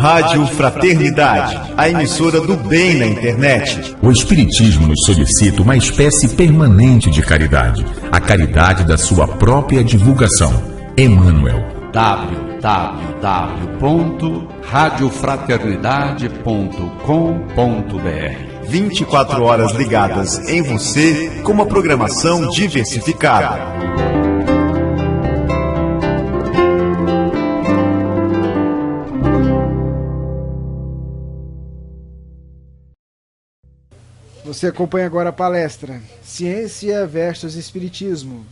Rádio Fraternidade, a emissora do bem na internet. O Espiritismo nos solicita uma espécie permanente de caridade, a caridade da sua própria divulgação. Emmanuel. www.radiofraternidade.com.br 24 horas ligadas em você com uma programação diversificada. Você acompanha agora a palestra Ciência versus Espiritismo,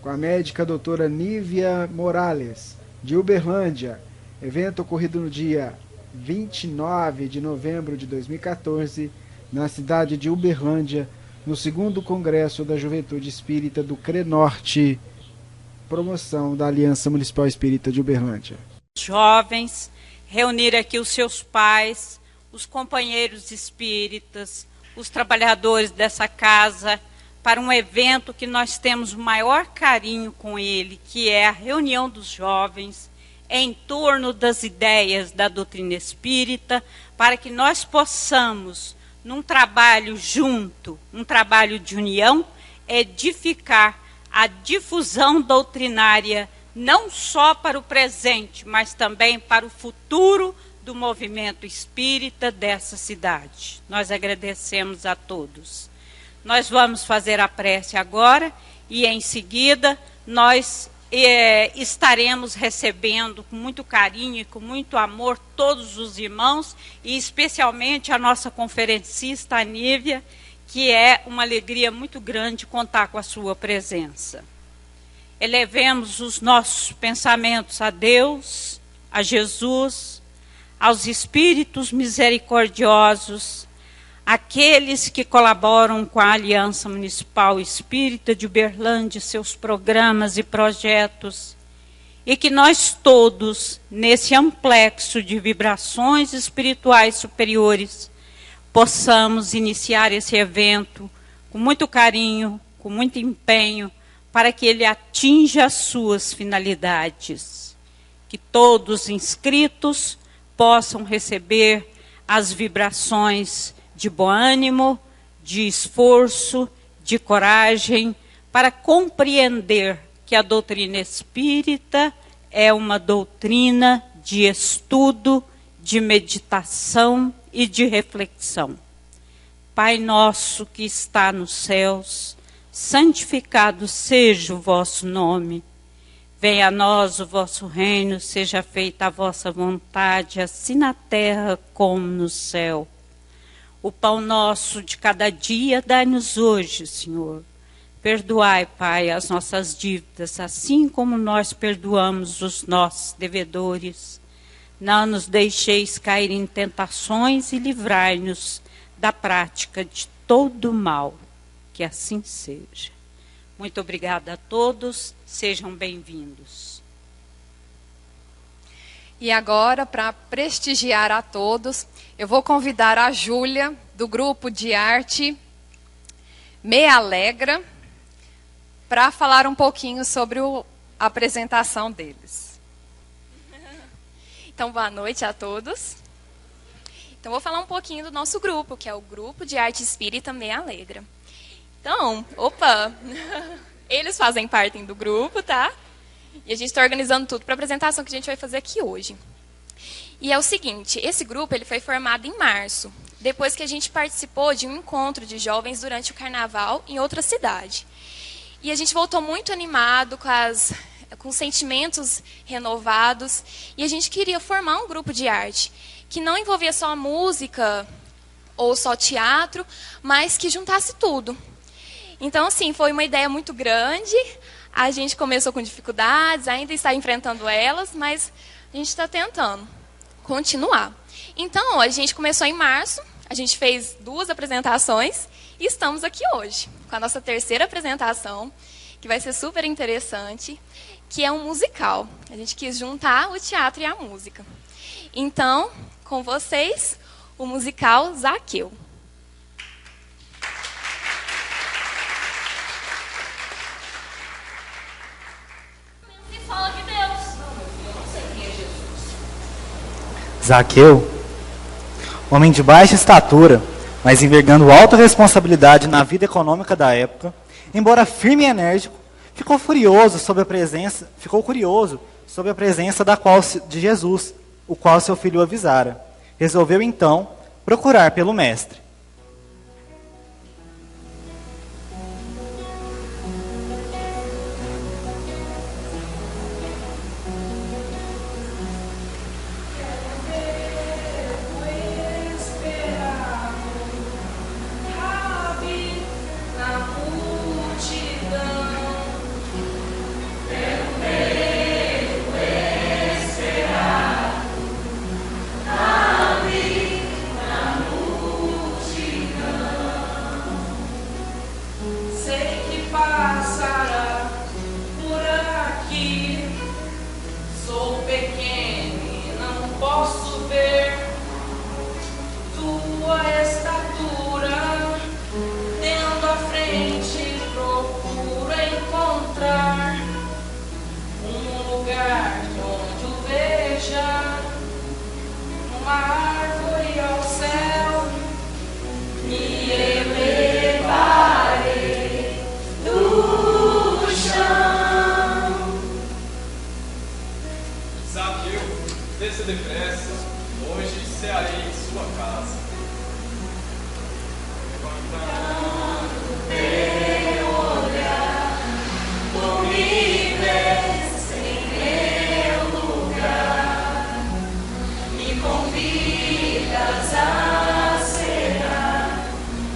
com a médica doutora Nívia Morales, de Uberlândia, evento ocorrido no dia 29 de novembro de 2014, na cidade de Uberlândia, no 2º Congresso da Juventude Espírita do CRENorte, promoção da Aliança Municipal Espírita de Uberlândia. Jovens, reunir aqui os seus pais, os companheiros espíritas, os trabalhadores dessa casa, para um evento que nós temos o maior carinho com ele, que é a reunião dos jovens em torno das ideias da doutrina espírita, para que nós possamos, num trabalho junto, um trabalho de união, edificar a difusão doutrinária, não só para o presente, mas também para o futuro do movimento espírita dessa cidade. Nós agradecemos a todos. Nós vamos fazer a prece agora e, em seguida, nós estaremos recebendo com muito carinho e com muito amor todos os irmãos e especialmente a nossa conferencista, a Nívia, que é uma alegria muito grande contar com a sua presença. Elevemos os nossos pensamentos a Deus, a Jesus, aos espíritos misericordiosos, aqueles que colaboram com a Aliança Municipal Espírita de Uberlândia, seus programas e projetos, e que nós todos, nesse amplexo de vibrações espirituais superiores, possamos iniciar esse evento com muito carinho, com muito empenho, para que ele atinja as suas finalidades. Que todos os inscritos possam receber as vibrações de bom ânimo, de esforço, de coragem, para compreender que a doutrina espírita é uma doutrina de estudo, de meditação e de reflexão. Pai nosso que está nos céus, santificado seja o vosso nome. Venha a nós o vosso reino, seja feita a vossa vontade, assim na terra como no céu. O pão nosso de cada dia dai-nos hoje, Senhor. Perdoai, Pai, as nossas dívidas, assim como nós perdoamos os nossos devedores. Não nos deixeis cair em tentações e livrai-nos da prática de todo mal. Que assim seja. Muito obrigada a todos, sejam bem-vindos. E agora, para prestigiar a todos, eu vou convidar a Júlia, do grupo de arte Me Alegra, para falar um pouquinho sobre a apresentação deles. Então, boa noite a todos. Então, vou falar um pouquinho do nosso grupo, que é o Grupo de Arte Espírita Me Alegra. Então, eles fazem parte do grupo, tá? E a gente está organizando tudo para a apresentação que a gente vai fazer aqui hoje. E é o seguinte, esse grupo ele foi formado em março, depois que a gente participou de um encontro de jovens durante o carnaval em outra cidade. E a gente voltou muito animado, com sentimentos renovados, e a gente queria formar um grupo de arte, que não envolvia só música ou só teatro, mas que juntasse tudo. Então, assim, foi uma ideia muito grande. A gente começou com dificuldades, ainda está enfrentando elas, mas a gente está tentando continuar. Então, a gente começou em março, a gente fez 2 apresentações e estamos aqui hoje, com a nossa 3ª apresentação, que vai ser super interessante, que é um musical. A gente quis juntar o teatro e a música. Então, com vocês, o musical Zaqueu. Zaqueu, homem de baixa estatura, mas envergando alta responsabilidade na vida econômica da época, embora firme e enérgico, ficou curioso sobre a presença de Jesus, o qual seu filho avisara. Resolveu então procurar pelo mestre. Desça depressa, hoje cearei em sua casa. Quando teu olhar tu me vês em meu lugar, me convidas a cenar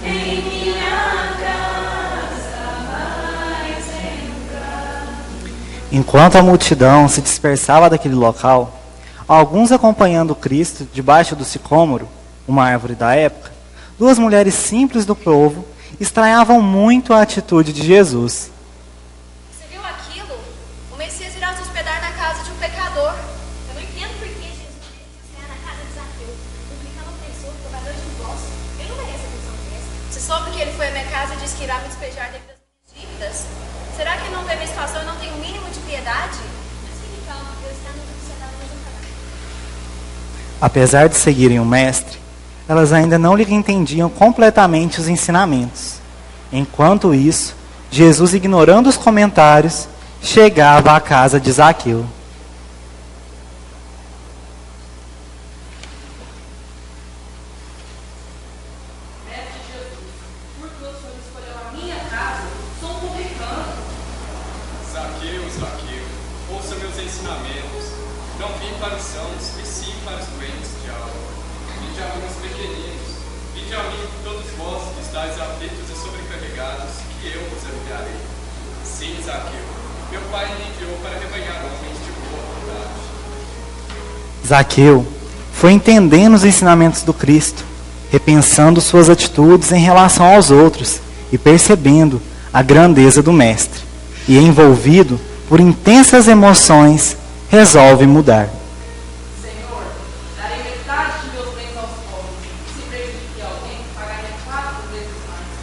em minha casa, vais entrar. Enquanto a multidão se dispersava daquele local, alguns acompanhando Cristo debaixo do sicômoro, uma árvore da época, duas mulheres simples do povo estranhavam muito a atitude de Jesus. Você viu aquilo? O Messias irá se hospedar na casa de um pecador. Eu não entendo por que Jesus quis hospedar na casa de Zaqueu. Um pecador pessoa, cobrador de impostos. Ele não merece a função dessa. Você soube que ele foi à minha casa e disse que irá me despejar devido às minhas dívidas? Será que ele não teve situação e não tem o mínimo de piedade? Mas fique calma, Deus está no sociedade do mesmo canal. Apesar de seguirem o mestre, elas ainda não lhe entendiam completamente os ensinamentos. Enquanto isso, Jesus, ignorando os comentários, chegava à casa de Zaqueu. Mestre Jesus, por que o Senhor escolheu a minha casa? Sou um publicano. Zaqueu, Zaqueu, ouça meus ensinamentos. Não vim para os sãos, e sim para os doentes de alma. Vinde a mim os pequeninos. Vinde a mim todos vós que estáis aflitos e sobrecarregados, que eu vos aliviarei. Sim, Zaqueu, meu Pai me enviou para rebanhar homens de boa vontade. Zaqueu foi entendendo os ensinamentos do Cristo, repensando suas atitudes em relação aos outros e percebendo a grandeza do Mestre. E envolvido por intensas emoções, resolve mudar. Senhor, darei metade de meus bens aos pobres. Se prejudiquei alguém, pagarei 4 vezes mais.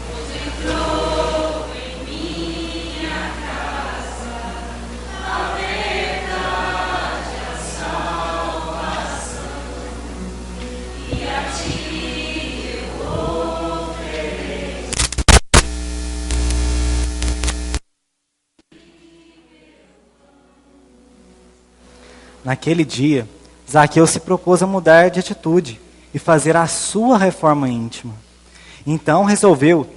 Você entrou em minha casa, a verdade, a salvação, e a ti eu ofereço. Naquele dia, Zaqueu se propôs a mudar de atitude e fazer a sua reforma íntima. Então resolveu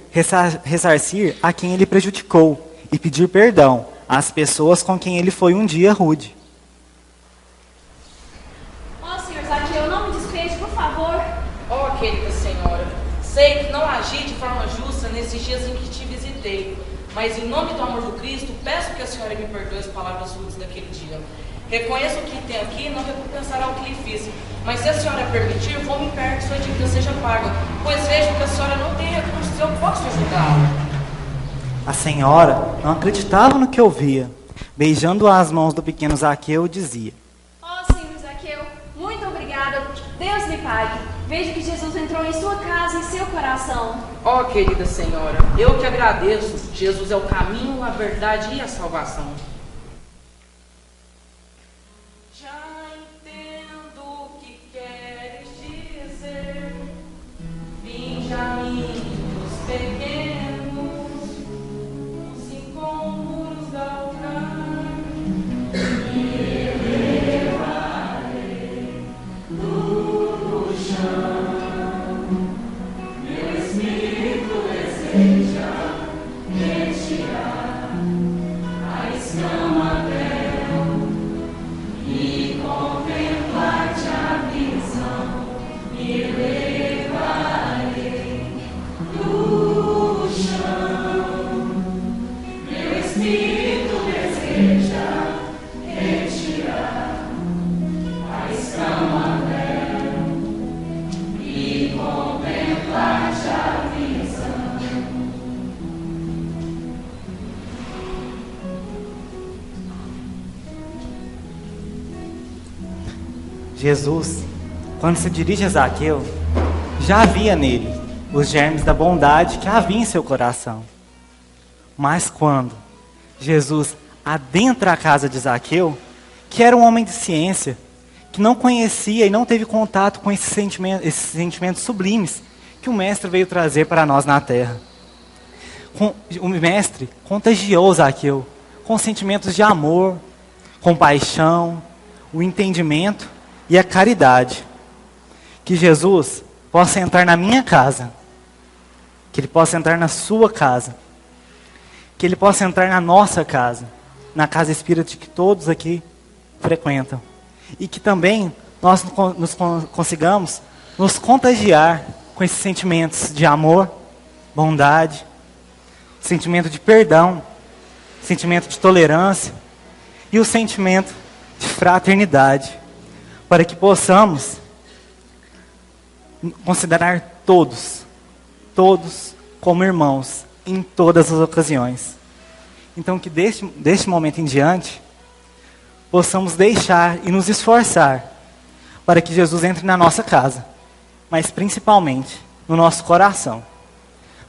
ressarcir a quem ele prejudicou e pedir perdão às pessoas com quem ele foi um dia rude. Ó, senhor Zaqueu, não me despeje, por favor. Ó, querida senhora, sei que não agi de forma justa nesses dias em que te visitei, mas em nome do amor do Cristo, peço que a senhora me perdoe as palavras rudes daquele dia. Reconheço o que tem aqui e não recompensará o que lhe fiz, mas se a senhora permitir, vou me impedir que sua dívida seja paga, pois vejo que a senhora não tem recursos e eu posso ajudá-la. A senhora não acreditava no que ouvia. Beijando as mãos do pequeno Zaqueu, dizia: Ó, senhor Zaqueu, muito obrigada. Deus lhe pague. Vejo que Jesus entrou em sua casa, em seu coração. Ó, querida Senhora, eu que agradeço. Jesus é o caminho, a verdade e a salvação. Já entendo o que queres dizer. Vinde a mim, os pequenos, os incômodos da altar. Jesus, quando se dirige a Zaqueu, já havia nele os germes da bondade que havia em seu coração. Mas quando Jesus adentra a casa de Zaqueu, que era um homem de ciência, que não conhecia e não teve contato com esses sentimentos sublimes que o Mestre veio trazer para nós na terra. O Mestre contagiou Zaqueu com sentimentos de amor, compaixão, o entendimento e a caridade. Que Jesus possa entrar na minha casa, que Ele possa entrar na sua casa, que Ele possa entrar na nossa casa, na casa espírita que todos aqui frequentam. E que também nós consigamos nos contagiar com esses sentimentos de amor, bondade, sentimento de perdão, sentimento de tolerância e o sentimento de fraternidade, para que possamos considerar todos como irmãos em todas as ocasiões. Então que deste momento em diante possamos deixar e nos esforçar para que Jesus entre na nossa casa, mas principalmente no nosso coração.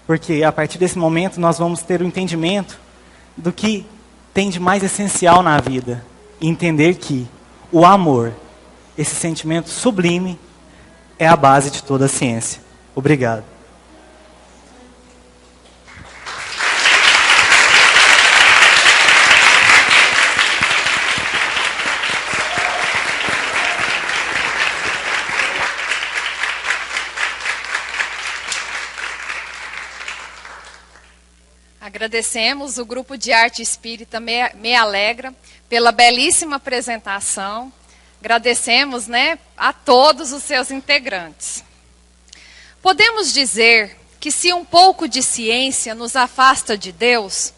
Porque a partir desse momento nós vamos ter o entendimento do que tem de mais essencial na vida. E entender que o amor, esse sentimento sublime, é a base de toda a ciência. Obrigado. Agradecemos o Grupo de Arte Espírita Me Alegra pela belíssima apresentação. Agradecemos, a todos os seus integrantes. Podemos dizer que se um pouco de ciência nos afasta de Deus,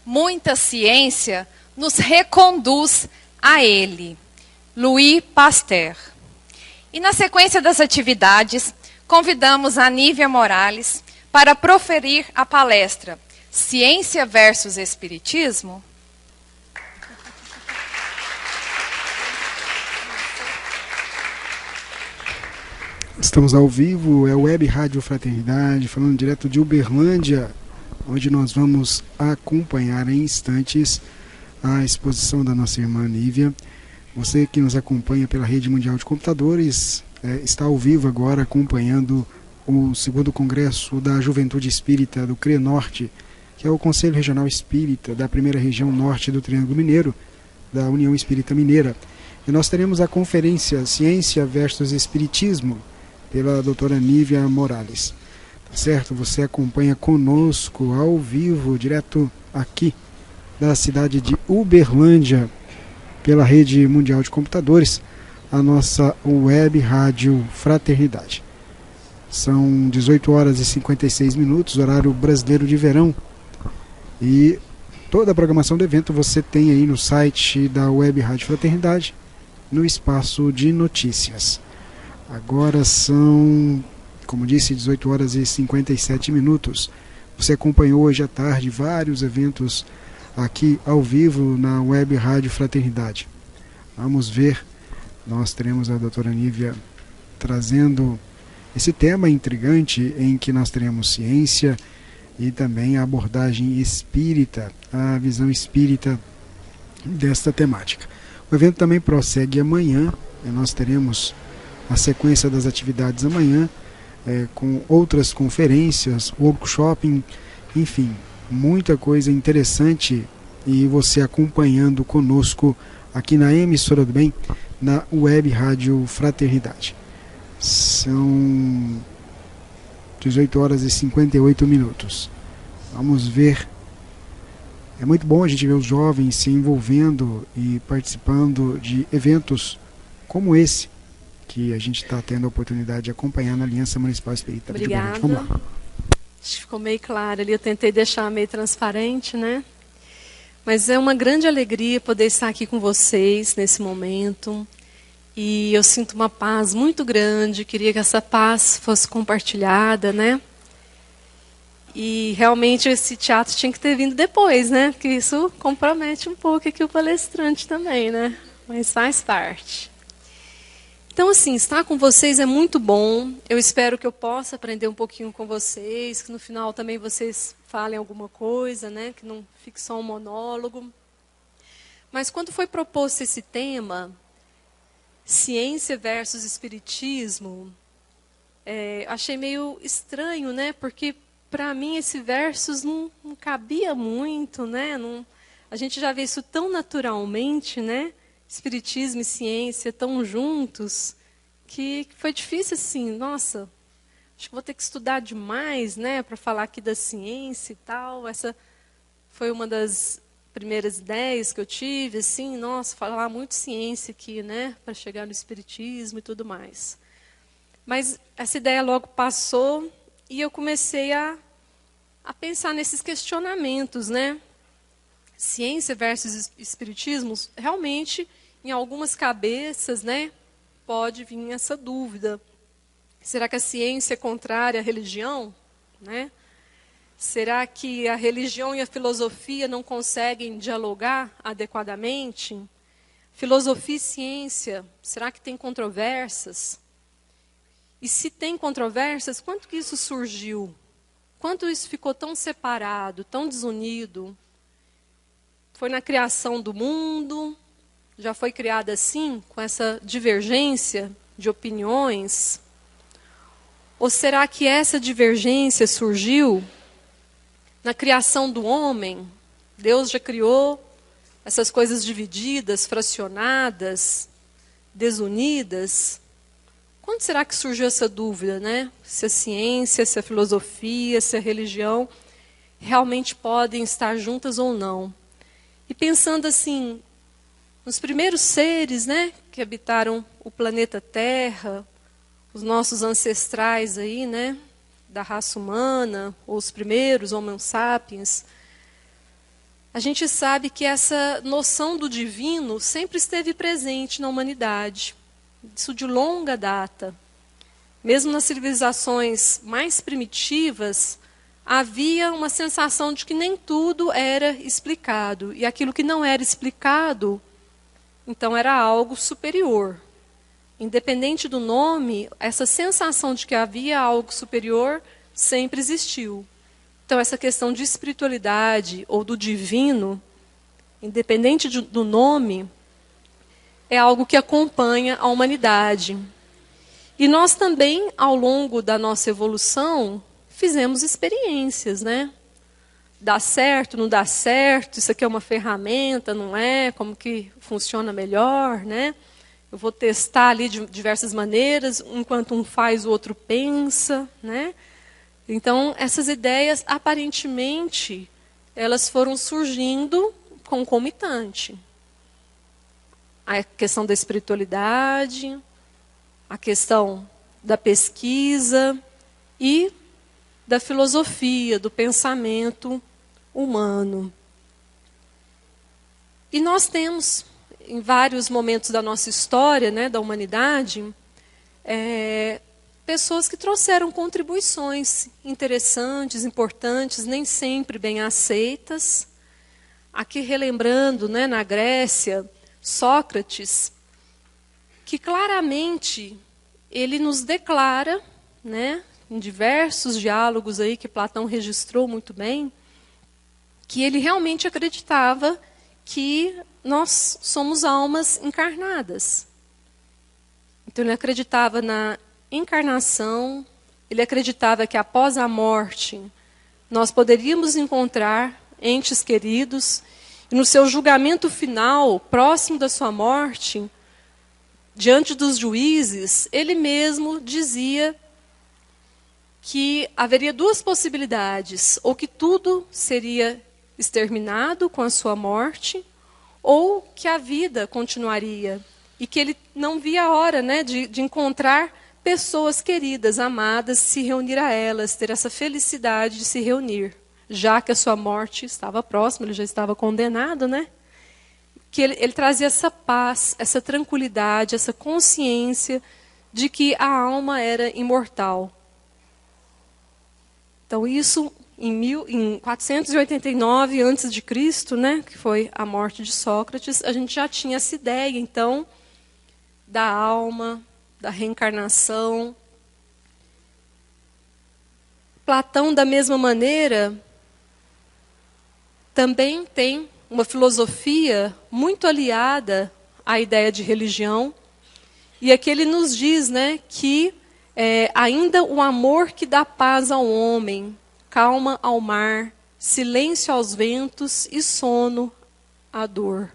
muita ciência nos reconduz a Ele. Louis Pasteur. E na sequência das atividades, convidamos a Nívia Morales para proferir a palestra Ciência versus Espiritismo. Estamos ao vivo, é o Web Rádio Fraternidade, falando direto de Uberlândia, onde nós vamos acompanhar em instantes a exposição da nossa irmã Nívia. Você que nos acompanha pela Rede Mundial de Computadores, está ao vivo agora acompanhando o 2º Congresso da Juventude Espírita do CRE Norte, que é o Conselho Regional Espírita da 1ª Região Norte do Triângulo Mineiro, da União Espírita Mineira. E nós teremos a conferência Ciência versus Espiritismo, pela doutora Nívia Morales. Tá certo? Você acompanha conosco ao vivo, direto aqui da cidade de Uberlândia, pela Rede Mundial de Computadores, a nossa Web Rádio Fraternidade. São 18 horas e 56 minutos, horário brasileiro de verão. E toda a programação do evento você tem aí no site da Web Rádio Fraternidade, no espaço de notícias. Agora são, como disse, 18 horas e 57 minutos. Você acompanhou hoje à tarde vários eventos aqui ao vivo na Web Rádio Fraternidade. Vamos ver, nós teremos a doutora Nívia trazendo esse tema intrigante em que nós teremos ciência e também a abordagem espírita, a visão espírita desta temática. O evento também prossegue amanhã, nós teremos a sequência das atividades amanhã, com outras conferências, workshop, enfim, muita coisa interessante, e você acompanhando conosco aqui na Emissora do Bem, na Web Rádio Fraternidade. São 18 horas e 58 minutos. Vamos ver. É muito bom a gente ver os jovens se envolvendo e participando de eventos como esse, que a gente está tendo a oportunidade de acompanhar na Aliança Municipal Espírita. Obrigada. Vamos lá. Acho que ficou meio claro ali, eu tentei deixar meio transparente, né? Mas é uma grande alegria poder estar aqui com vocês nesse momento. E eu sinto uma paz muito grande, queria que essa paz fosse compartilhada, né? E realmente esse teatro tinha que ter vindo depois, né? Porque isso compromete um pouco aqui o palestrante também, né? Mas faz parte. Então, assim, estar com vocês é muito bom. Eu espero que eu possa aprender um pouquinho com vocês, que no final também vocês falem alguma coisa, né? Que não fique só um monólogo. Mas quando foi proposto esse tema, ciência versus espiritismo, achei meio estranho, né? Porque para mim esse versus não cabia muito, né? A gente já vê isso tão naturalmente, né? Espiritismo e ciência tão juntos, que foi difícil assim, nossa, acho que vou ter que estudar demais, né, para falar aqui da ciência e tal. Essa foi uma das primeiras ideias que eu tive, assim, nossa, falar muito ciência aqui, né, para chegar no espiritismo e tudo mais. Mas essa ideia logo passou e eu comecei a pensar nesses questionamentos, né? Ciência versus espiritismo, realmente, em algumas cabeças, né, pode vir essa dúvida. Será que a ciência é contrária à religião? Né? Será que a religião e a filosofia não conseguem dialogar adequadamente? Filosofia e ciência, será que tem controvérsias? E se tem controvérsias, quanto que isso surgiu? Quanto isso ficou tão separado, tão desunido? Foi na criação do mundo? Já foi criada assim, com essa divergência de opiniões? Ou será que essa divergência surgiu na criação do homem? Deus já criou essas coisas divididas, fracionadas, desunidas? Quando será que surgiu essa dúvida, né? Se a ciência, se a filosofia, se a religião realmente podem estar juntas ou não? E pensando assim, nos primeiros seres, né, que habitaram o planeta Terra, os nossos ancestrais aí, né, da raça humana, ou os primeiros Homo sapiens, a gente sabe que essa noção do divino sempre esteve presente na humanidade. Isso de longa data. Mesmo nas civilizações mais primitivas, havia uma sensação de que nem tudo era explicado. E aquilo que não era explicado, então era algo superior. Independente do nome, essa sensação de que havia algo superior sempre existiu. Então essa questão de espiritualidade ou do divino, independente do nome, é algo que acompanha a humanidade. E nós também, ao longo da nossa evolução, fizemos experiências, né? Dá certo, não dá certo, isso aqui é uma ferramenta, não é? Como que funciona melhor, né? Eu vou testar ali de diversas maneiras, enquanto um faz, o outro pensa, né? Então, essas ideias, aparentemente, elas foram surgindo concomitante. A questão da espiritualidade, a questão da pesquisa e da filosofia, do pensamento humano. E nós temos, em vários momentos da nossa história, né, da humanidade, pessoas que trouxeram contribuições interessantes, importantes, nem sempre bem aceitas. Aqui relembrando, né, na Grécia, Sócrates, que claramente ele nos declara né, em diversos diálogos aí que Platão registrou muito bem, que ele realmente acreditava que nós somos almas encarnadas. Então ele acreditava na encarnação, ele acreditava que após a morte nós poderíamos encontrar entes queridos, e no seu julgamento final, próximo da sua morte, diante dos juízes, ele mesmo dizia que haveria duas possibilidades: ou que tudo seria exterminado com a sua morte, ou que a vida continuaria, e que ele não via a hora, né, de encontrar pessoas queridas, amadas, se reunir a elas, ter essa felicidade de se reunir, já que a sua morte estava próxima, ele já estava condenado, né? Que ele trazia essa paz, essa tranquilidade, essa consciência de que a alma era imortal. Então isso em 489 a.C., né, que foi a morte de Sócrates, a gente já tinha essa ideia, então, da alma, da reencarnação. Platão, da mesma maneira, também tem uma filosofia muito aliada à ideia de religião. E aqui ele nos diz, né, que ainda o amor que dá paz ao homem, calma ao mar, silêncio aos ventos e sono à dor.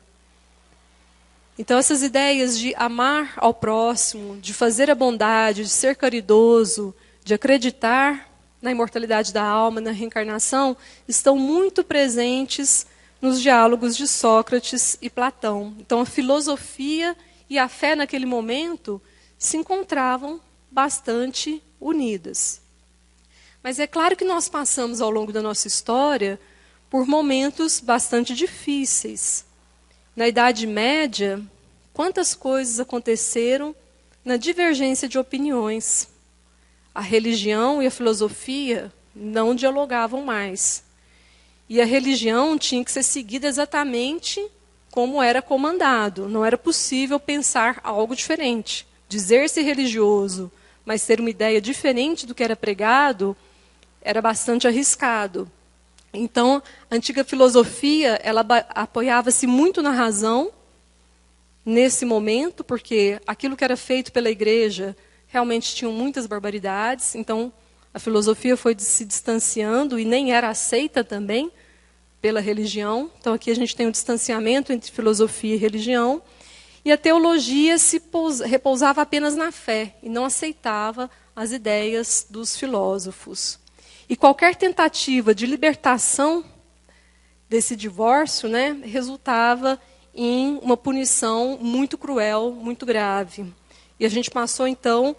Então essas ideias de amar ao próximo, de fazer a bondade, de ser caridoso, de acreditar na imortalidade da alma, na reencarnação, estão muito presentes nos diálogos de Sócrates e Platão. Então a filosofia e a fé naquele momento se encontravam bastante unidas. Mas é claro que nós passamos ao longo da nossa história por momentos bastante difíceis. Na Idade Média, quantas coisas aconteceram na divergência de opiniões. A religião e a filosofia não dialogavam mais. E a religião tinha que ser seguida exatamente como era comandado. Não era possível pensar algo diferente. Dizer-se religioso, mas ter uma ideia diferente do que era pregado, era bastante arriscado. Então, a antiga filosofia, ela apoiava-se muito na razão, nesse momento, porque aquilo que era feito pela igreja realmente tinha muitas barbaridades. Então, a filosofia foi se distanciando e nem era aceita também pela religião. Então, aqui a gente tem um distanciamento entre filosofia e religião. E a teologia repousava apenas na fé e não aceitava as ideias dos filósofos. E qualquer tentativa de libertação desse divórcio, né, resultava em uma punição muito cruel, muito grave. E a gente passou, então,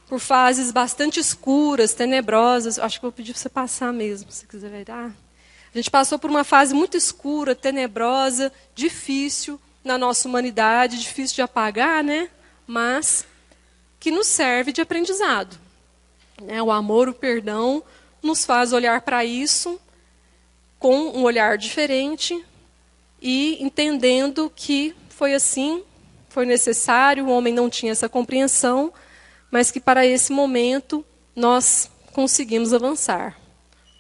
por fases bastante escuras, tenebrosas. Acho que vou pedir para você passar mesmo, se quiser virar. A gente passou por uma fase muito escura, tenebrosa, difícil na nossa humanidade, difícil de apagar, né? Mas que nos serve de aprendizado. O amor, o perdão, nos faz olhar para isso com um olhar diferente e entendendo que foi assim, foi necessário, o homem não tinha essa compreensão, mas que para esse momento nós conseguimos avançar.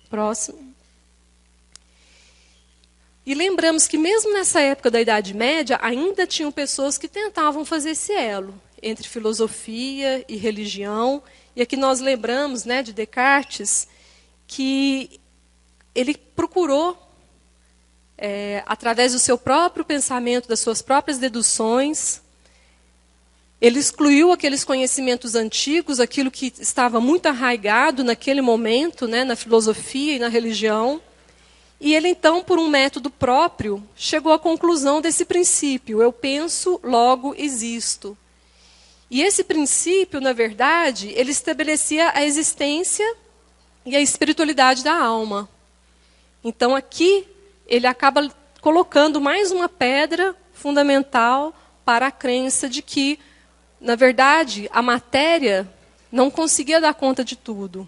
Próximo. E lembramos que mesmo nessa época da Idade Média, ainda tinham pessoas que tentavam fazer esse elo entre filosofia e religião. E aqui nós lembramos, né, de Descartes, que ele procurou, através do seu próprio pensamento, das suas próprias deduções, ele excluiu aqueles conhecimentos antigos, aquilo que estava muito arraigado naquele momento, né, na filosofia e na religião. E ele, então, por um método próprio, chegou à conclusão desse princípio: eu penso, logo existo. E esse princípio, na verdade, ele estabelecia a existência e a espiritualidade da alma. Então, aqui, ele acaba colocando mais uma pedra fundamental para a crença de que, na verdade, a matéria não conseguia dar conta de tudo.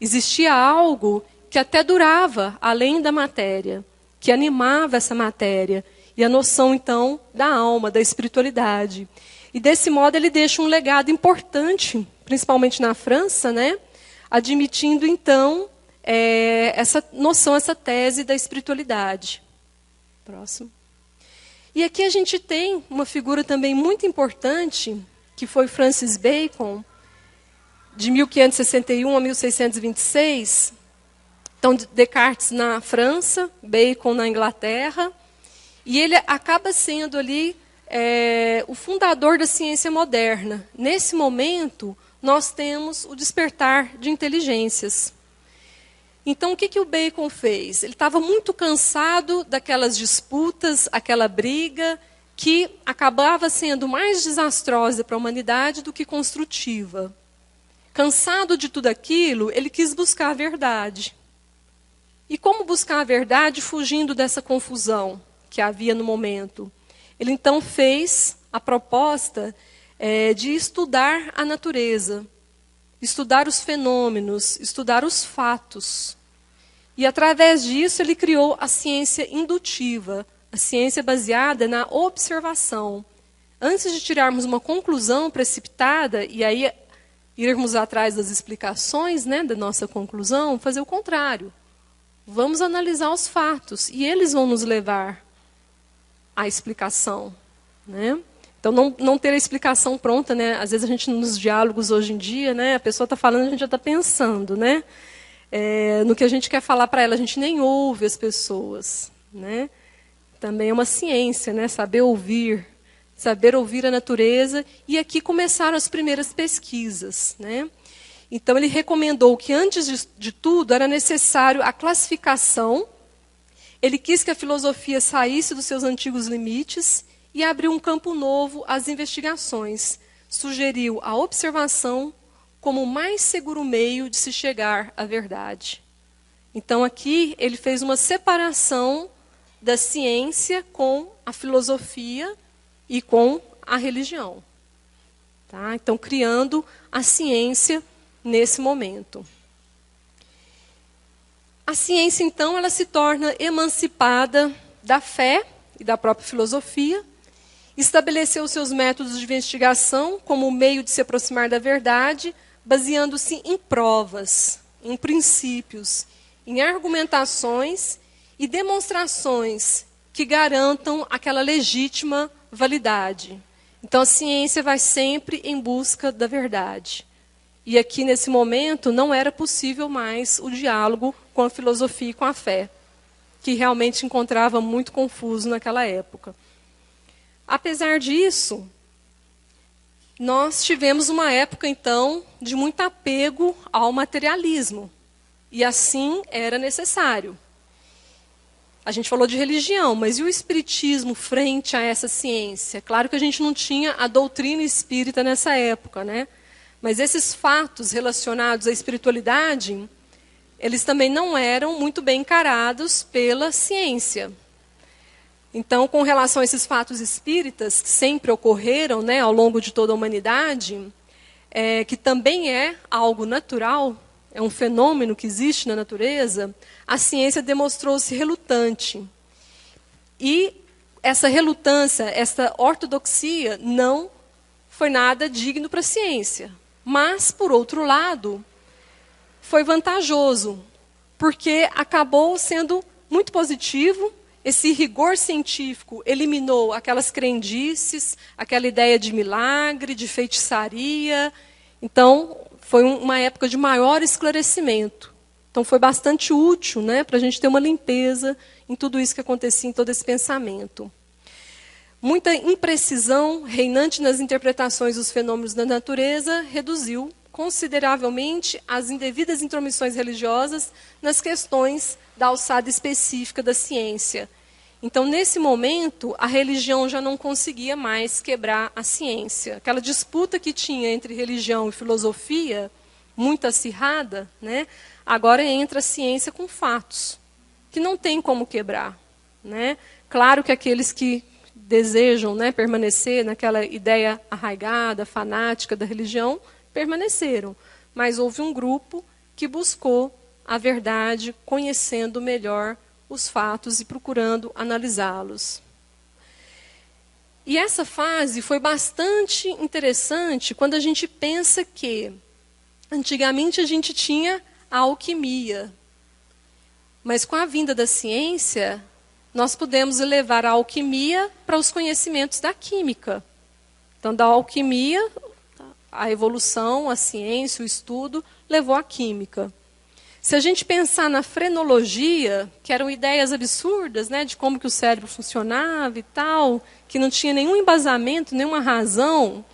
Existia algo que até durava além da matéria, que animava essa matéria, e a noção, então, da alma, da espiritualidade. E desse modo ele deixa um legado importante principalmente na França, né, admitindo, então, essa noção, essa tese da espiritualidade. Próximo. E aqui a gente tem uma figura também muito importante, que foi Francis Bacon, de 1561 a 1626. Então, Descartes na França, Bacon na Inglaterra, e ele acaba sendo ali o fundador da ciência moderna. Nesse momento, nós temos o despertar de inteligências. Então, o que o Bacon fez? Ele estava muito cansado daquelas disputas, aquela briga, que acabava sendo mais desastrosa para a humanidade do que construtiva. Cansado de tudo aquilo, ele quis buscar a verdade. E como buscar a verdade fugindo dessa confusão que havia no momento? Ele então fez a proposta de estudar a natureza, estudar os fenômenos, estudar os fatos. E através disso ele criou a ciência indutiva, a ciência baseada na observação. Antes de tirarmos uma conclusão precipitada, e aí irmos atrás das explicações, né, da nossa conclusão, fazer o contrário. Vamos analisar os fatos, e eles vão nos levar à explicação. Né? Então, não ter a explicação pronta, né? Às vezes a gente, nos diálogos hoje em dia, né, a pessoa está falando, a gente já está pensando, né? No que a gente quer falar para ela, a gente nem ouve as pessoas. Né? Também é uma ciência, né? Saber ouvir a natureza. E aqui começaram as primeiras pesquisas. Né? Então, ele recomendou que, antes de tudo, era necessário a classificação. Ele quis que a filosofia saísse dos seus antigos limites e abriu um campo novo às investigações. Sugeriu a observação como o mais seguro meio de se chegar à verdade. Então, aqui, ele fez uma separação da ciência com a filosofia e com a religião. Tá? Então, criando a ciência nesse momento. A ciência, então, ela se torna emancipada da fé e da própria filosofia, estabeleceu seus métodos de investigação como meio de se aproximar da verdade, baseando-se em provas, em princípios, em argumentações e demonstrações que garantam aquela legítima validade. Então, a ciência vai sempre em busca da verdade. E aqui, nesse momento, não era possível mais o diálogo com a filosofia e com a fé, que realmente encontrava muito confuso naquela época. Apesar disso, nós tivemos uma época, então, de muito apego ao materialismo. E assim era necessário. A gente falou de religião, mas e o espiritismo frente a essa ciência? Claro que a gente não tinha a doutrina espírita nessa época, né? Mas esses fatos relacionados à espiritualidade, eles também não eram muito bem encarados pela ciência. Então, com relação a esses fatos espíritas, que sempre ocorreram, né, ao longo de toda a humanidade, que também é algo natural, é um fenômeno que existe na natureza, a ciência demonstrou-se relutante. E essa relutância, essa ortodoxia, não foi nada digno para a ciência. Mas, por outro lado, foi vantajoso, porque acabou sendo muito positivo. Esse rigor científico eliminou aquelas crendices, aquela ideia de milagre, de feitiçaria. Então, foi uma época de maior esclarecimento. Então, foi bastante útil, né, para a gente ter uma limpeza em tudo isso que acontecia, em todo esse pensamento. Muita imprecisão reinante nas interpretações dos fenômenos da natureza reduziu consideravelmente as indevidas intromissões religiosas nas questões da alçada específica da ciência. Então, nesse momento, a religião já não conseguia mais quebrar a ciência. Aquela disputa que tinha entre religião e filosofia, muito acirrada, né, agora entra a ciência com fatos, que não tem como quebrar. Né? Claro que aqueles que desejam, né, permanecer naquela ideia arraigada, fanática da religião, permaneceram. Mas houve um grupo que buscou a verdade, conhecendo melhor os fatos e procurando analisá-los. E essa fase foi bastante interessante quando a gente pensa que antigamente a gente tinha a alquimia. Mas com a vinda da ciência, nós pudemos levar a alquimia para os conhecimentos da química. Então, da alquimia, a evolução, a ciência, o estudo, levou à química. Se a gente pensar na frenologia, que eram ideias absurdas, né, de como que o cérebro funcionava e tal, que não tinha nenhum embasamento, nenhuma razão,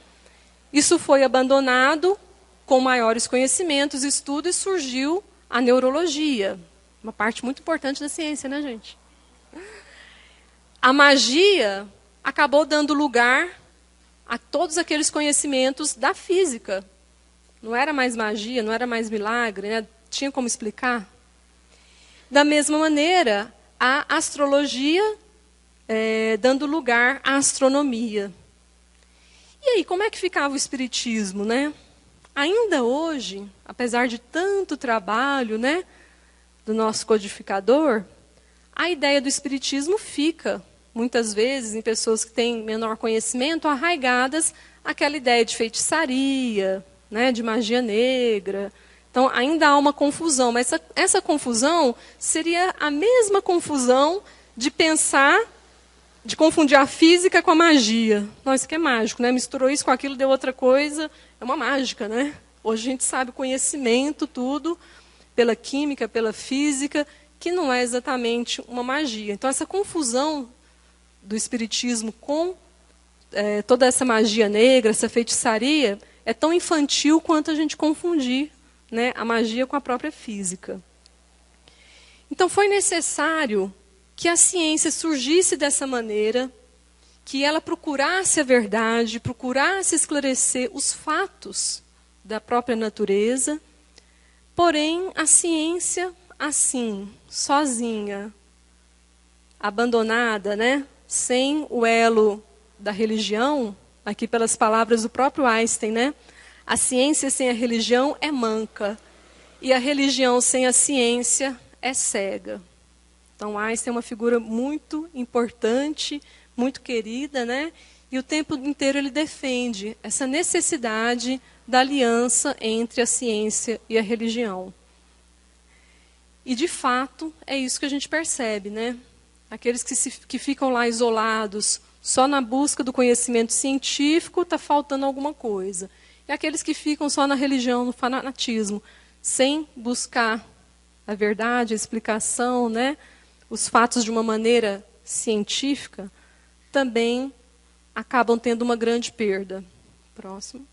isso foi abandonado com maiores conhecimentos, estudos, e surgiu a neurologia. Uma parte muito importante da ciência, né, gente? A magia acabou dando lugar a todos aqueles conhecimentos da física. Não era mais magia, não era mais milagre, né? Tinha como explicar? Da mesma maneira, a astrologia dando lugar à astronomia. E aí, como é que ficava o espiritismo, né? Ainda hoje, apesar de tanto trabalho, né, do nosso codificador, a ideia do espiritismo fica, muitas vezes, em pessoas que têm menor conhecimento, arraigadas àquela ideia de feitiçaria, né, de magia negra. Então, ainda há uma confusão, mas essa confusão seria a mesma confusão de pensar, de confundir a física com a magia. Não, isso aqui é mágico, né? Misturou isso com aquilo, deu outra coisa, é uma mágica, né? Hoje a gente sabe o conhecimento, tudo, pela química, pela física, que não é exatamente uma magia. Então, essa confusão do espiritismo com toda essa magia negra, essa feitiçaria, é tão infantil quanto a gente confundir, né, a magia com a própria física. Então foi necessário que a ciência surgisse dessa maneira, que ela procurasse a verdade, procurasse esclarecer os fatos da própria natureza. Porém, a ciência, assim, sozinha, abandonada, né, sem o elo da religião, aqui pelas palavras do próprio Einstein, né? A ciência sem a religião é manca, e a religião sem a ciência é cega. Então, Einstein é uma figura muito importante, muito querida, né? E o tempo inteiro ele defende essa necessidade da aliança entre a ciência e a religião. E, de fato, é isso que a gente percebe, né? Aqueles que ficam lá isolados, só na busca do conhecimento científico, está faltando alguma coisa. E aqueles que ficam só na religião, no fanatismo, sem buscar a verdade, a explicação, né, os fatos de uma maneira científica, também acabam tendo uma grande perda. Próximo.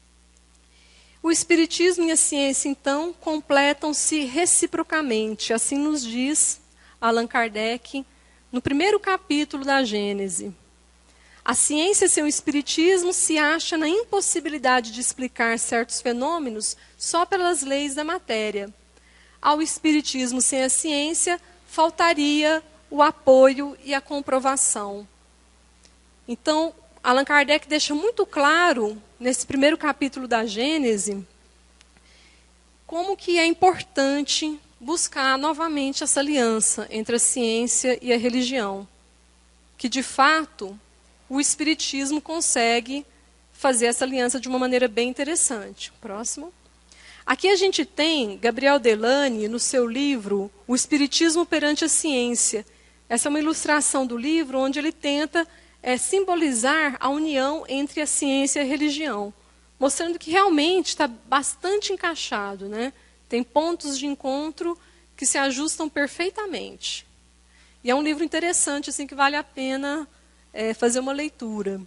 O espiritismo e a ciência, então, completam-se reciprocamente. Assim nos diz Allan Kardec, no primeiro capítulo da Gênese. A ciência sem o espiritismo se acha na impossibilidade de explicar certos fenômenos só pelas leis da matéria. Ao espiritismo sem a ciência, faltaria o apoio e a comprovação. Então, Allan Kardec deixa muito claro, nesse primeiro capítulo da Gênese, como que é importante buscar novamente essa aliança entre a ciência e a religião. Que, de fato, o espiritismo consegue fazer essa aliança de uma maneira bem interessante. Próximo. Aqui a gente tem Gabriel Delany, no seu livro O Espiritismo perante a Ciência. Essa é uma ilustração do livro onde ele tenta simbolizar a união entre a ciência e a religião, mostrando que realmente está bastante encaixado, né? Tem pontos de encontro que se ajustam perfeitamente. E é um livro interessante, assim, que vale a pena fazer uma leitura.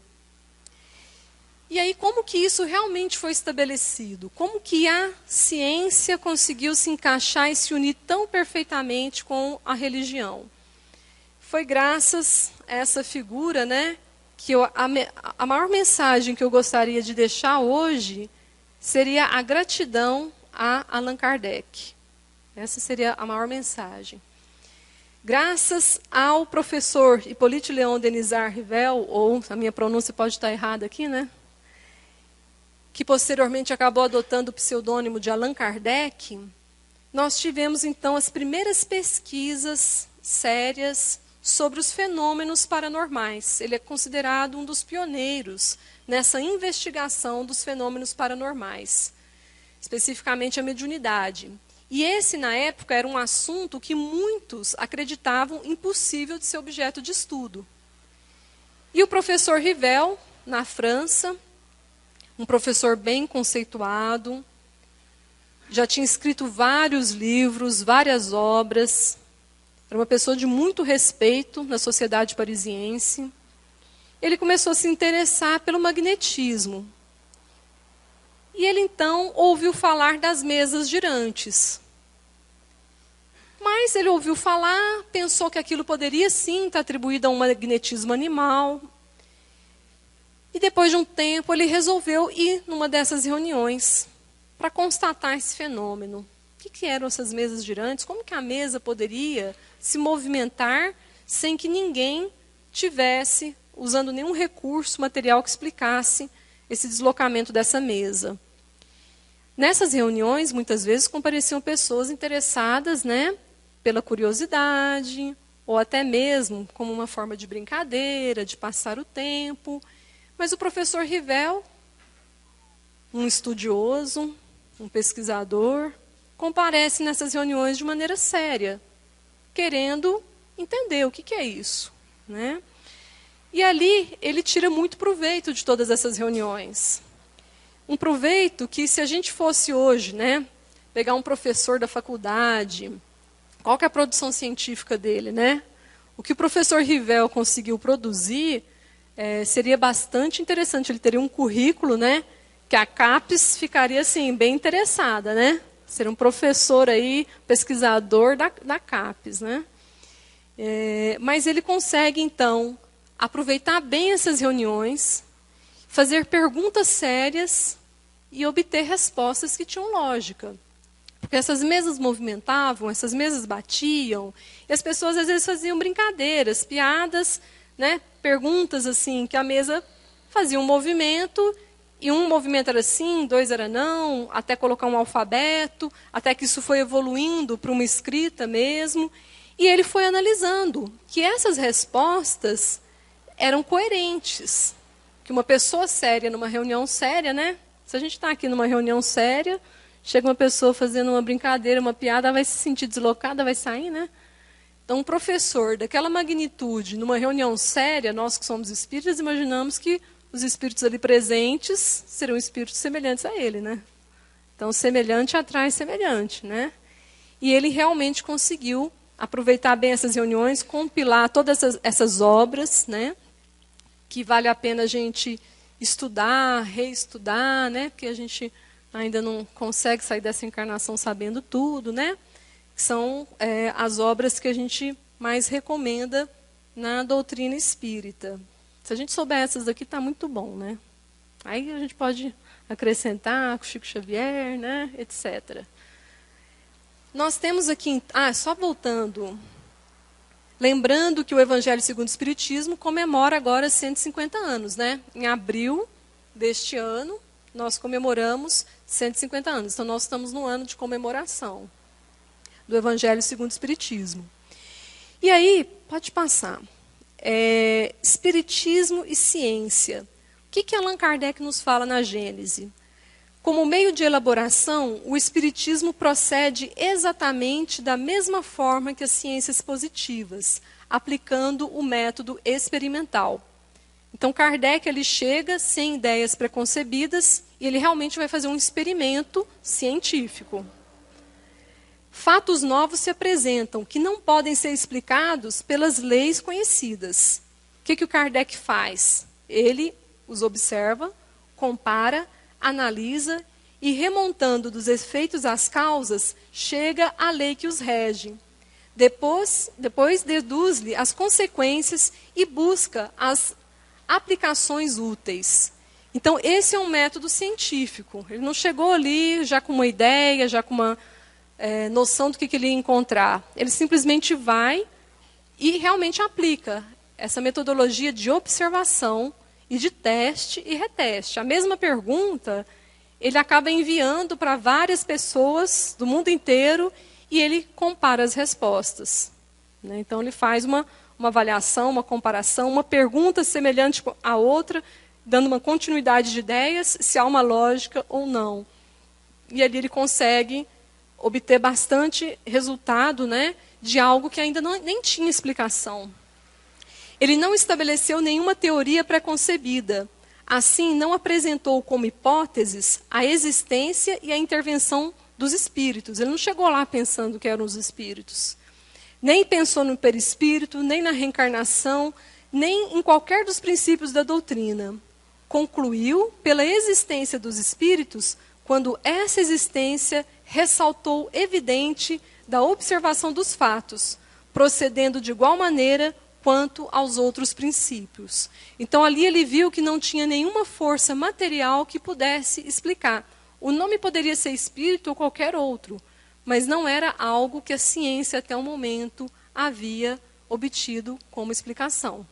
E aí, como que isso realmente foi estabelecido? Como que a ciência conseguiu se encaixar e se unir tão perfeitamente com a religião? Foi graças a essa figura, né, que a maior mensagem que eu gostaria de deixar hoje seria a gratidão a Allan Kardec. Essa seria a maior mensagem. Graças ao professor Hippolyte Léon Denisard Rivel, ou a minha pronúncia pode estar errada aqui, né? Que posteriormente acabou adotando o pseudônimo de Allan Kardec, nós tivemos então as primeiras pesquisas sérias sobre os fenômenos paranormais. Ele é considerado um dos pioneiros nessa investigação dos fenômenos paranormais, especificamente a mediunidade. E esse, na época, era um assunto que muitos acreditavam impossível de ser objeto de estudo. E o professor Rivel, na França, um professor bem conceituado, já tinha escrito vários livros, várias obras, era uma pessoa de muito respeito na sociedade parisiense. Ele começou a se interessar pelo magnetismo. E ele, então, ouviu falar das mesas girantes. Mas ele ouviu falar, pensou que aquilo poderia, sim, estar atribuído a um magnetismo animal. E, depois de um tempo, ele resolveu ir numa dessas reuniões para constatar esse fenômeno. O que eram essas mesas girantes? Como que a mesa poderia se movimentar sem que ninguém tivesse, usando nenhum recurso material que explicasse esse deslocamento dessa mesa? Nessas reuniões, muitas vezes, compareciam pessoas interessadas, né, pela curiosidade, ou até mesmo como uma forma de brincadeira, de passar o tempo. Mas o professor Rivel, um estudioso, um pesquisador, comparece nessas reuniões de maneira séria, querendo entender o que é isso, né? E ali ele tira muito proveito de todas essas reuniões. Um proveito que, se a gente fosse hoje, né, pegar um professor da faculdade, qual que é a produção científica dele, né? O que o professor Rivel conseguiu produzir seria bastante interessante. Ele teria um currículo, né, que a CAPES ficaria assim, bem interessada, né? Seria um professor aí, pesquisador da CAPES, né? Mas ele consegue, então, aproveitar bem essas reuniões, fazer perguntas sérias e obter respostas que tinham lógica. Porque essas mesas movimentavam, essas mesas batiam, e as pessoas às vezes faziam brincadeiras, piadas, né? Perguntas assim, que a mesa fazia um movimento, e um movimento era sim, dois era não, até colocar um alfabeto, até que isso foi evoluindo para uma escrita mesmo. E ele foi analisando que essas respostas eram coerentes. Que uma pessoa séria, numa reunião séria, né? Se a gente está aqui numa reunião séria, chega uma pessoa fazendo uma brincadeira, uma piada, ela vai se sentir deslocada, vai sair, né? Então, um professor daquela magnitude, numa reunião séria, nós que somos espíritas, imaginamos que os espíritos ali presentes serão espíritos semelhantes a ele, né? Então, semelhante atrai semelhante, né? E ele realmente conseguiu aproveitar bem essas reuniões, compilar todas essas obras, né? Que vale a pena a gente estudar, reestudar, né? Porque a gente ainda não consegue sair dessa encarnação sabendo tudo, né? São as obras que a gente mais recomenda na doutrina espírita. Se a gente souber essas daqui, está muito bom, né? Aí a gente pode acrescentar com Chico Xavier, né? Etc. Nós temos aqui... só voltando. Lembrando que o Evangelho segundo o Espiritismo comemora agora 150 anos, né? Em abril deste ano, nós comemoramos 150 anos. Então, nós estamos no ano de comemoração do Evangelho segundo o Espiritismo. E aí, pode passar. Espiritismo e ciência. O que Allan Kardec nos fala na Gênese? Como meio de elaboração, o Espiritismo procede exatamente da mesma forma que as ciências positivas, aplicando o método experimental. Então, Kardec ele chega sem ideias preconcebidas e ele realmente vai fazer um experimento científico. Fatos novos se apresentam que não podem ser explicados pelas leis conhecidas. O que o Kardec faz? Ele os observa, compara, analisa e, remontando dos efeitos às causas, chega à lei que os rege. Depois deduz-lhe as consequências e busca as aplicações úteis. Então, esse é um método científico. Ele não chegou ali já com uma ideia, já com uma noção do que ele ia encontrar. Ele simplesmente vai e realmente aplica essa metodologia de observação e de teste e reteste. A mesma pergunta, ele acaba enviando para várias pessoas do mundo inteiro e ele compara as respostas. Né? Então, ele faz uma uma avaliação, uma comparação, uma pergunta semelhante à outra, dando uma continuidade de ideias, se há uma lógica ou não. E ali ele consegue obter bastante resultado, né, de algo que ainda nem tinha explicação. Ele não estabeleceu nenhuma teoria preconcebida. Assim, não apresentou como hipóteses a existência e a intervenção dos espíritos. Ele não chegou lá pensando que eram os espíritos. Nem pensou no perispírito, nem na reencarnação, nem em qualquer dos princípios da doutrina. Concluiu pela existência dos espíritos quando essa existência ressaltou evidente da observação dos fatos, procedendo de igual maneira quanto aos outros princípios. Então ali ele viu que não tinha nenhuma força material que pudesse explicar. O nome poderia ser espírito ou qualquer outro, mas não era algo que a ciência até o momento havia obtido como explicação.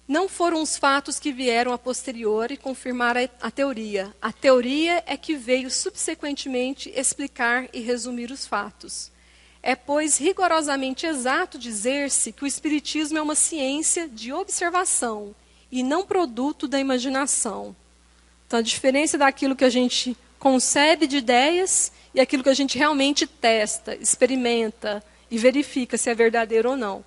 Não foram os fatos que vieram a posteriori confirmar a teoria. A teoria é que veio subsequentemente explicar e resumir os fatos. É, pois, rigorosamente exato dizer-se que o Espiritismo é uma ciência de observação e não produto da imaginação. Então, a diferença daquilo que a gente concebe de ideias e aquilo que a gente realmente testa, experimenta e verifica se é verdadeiro ou não.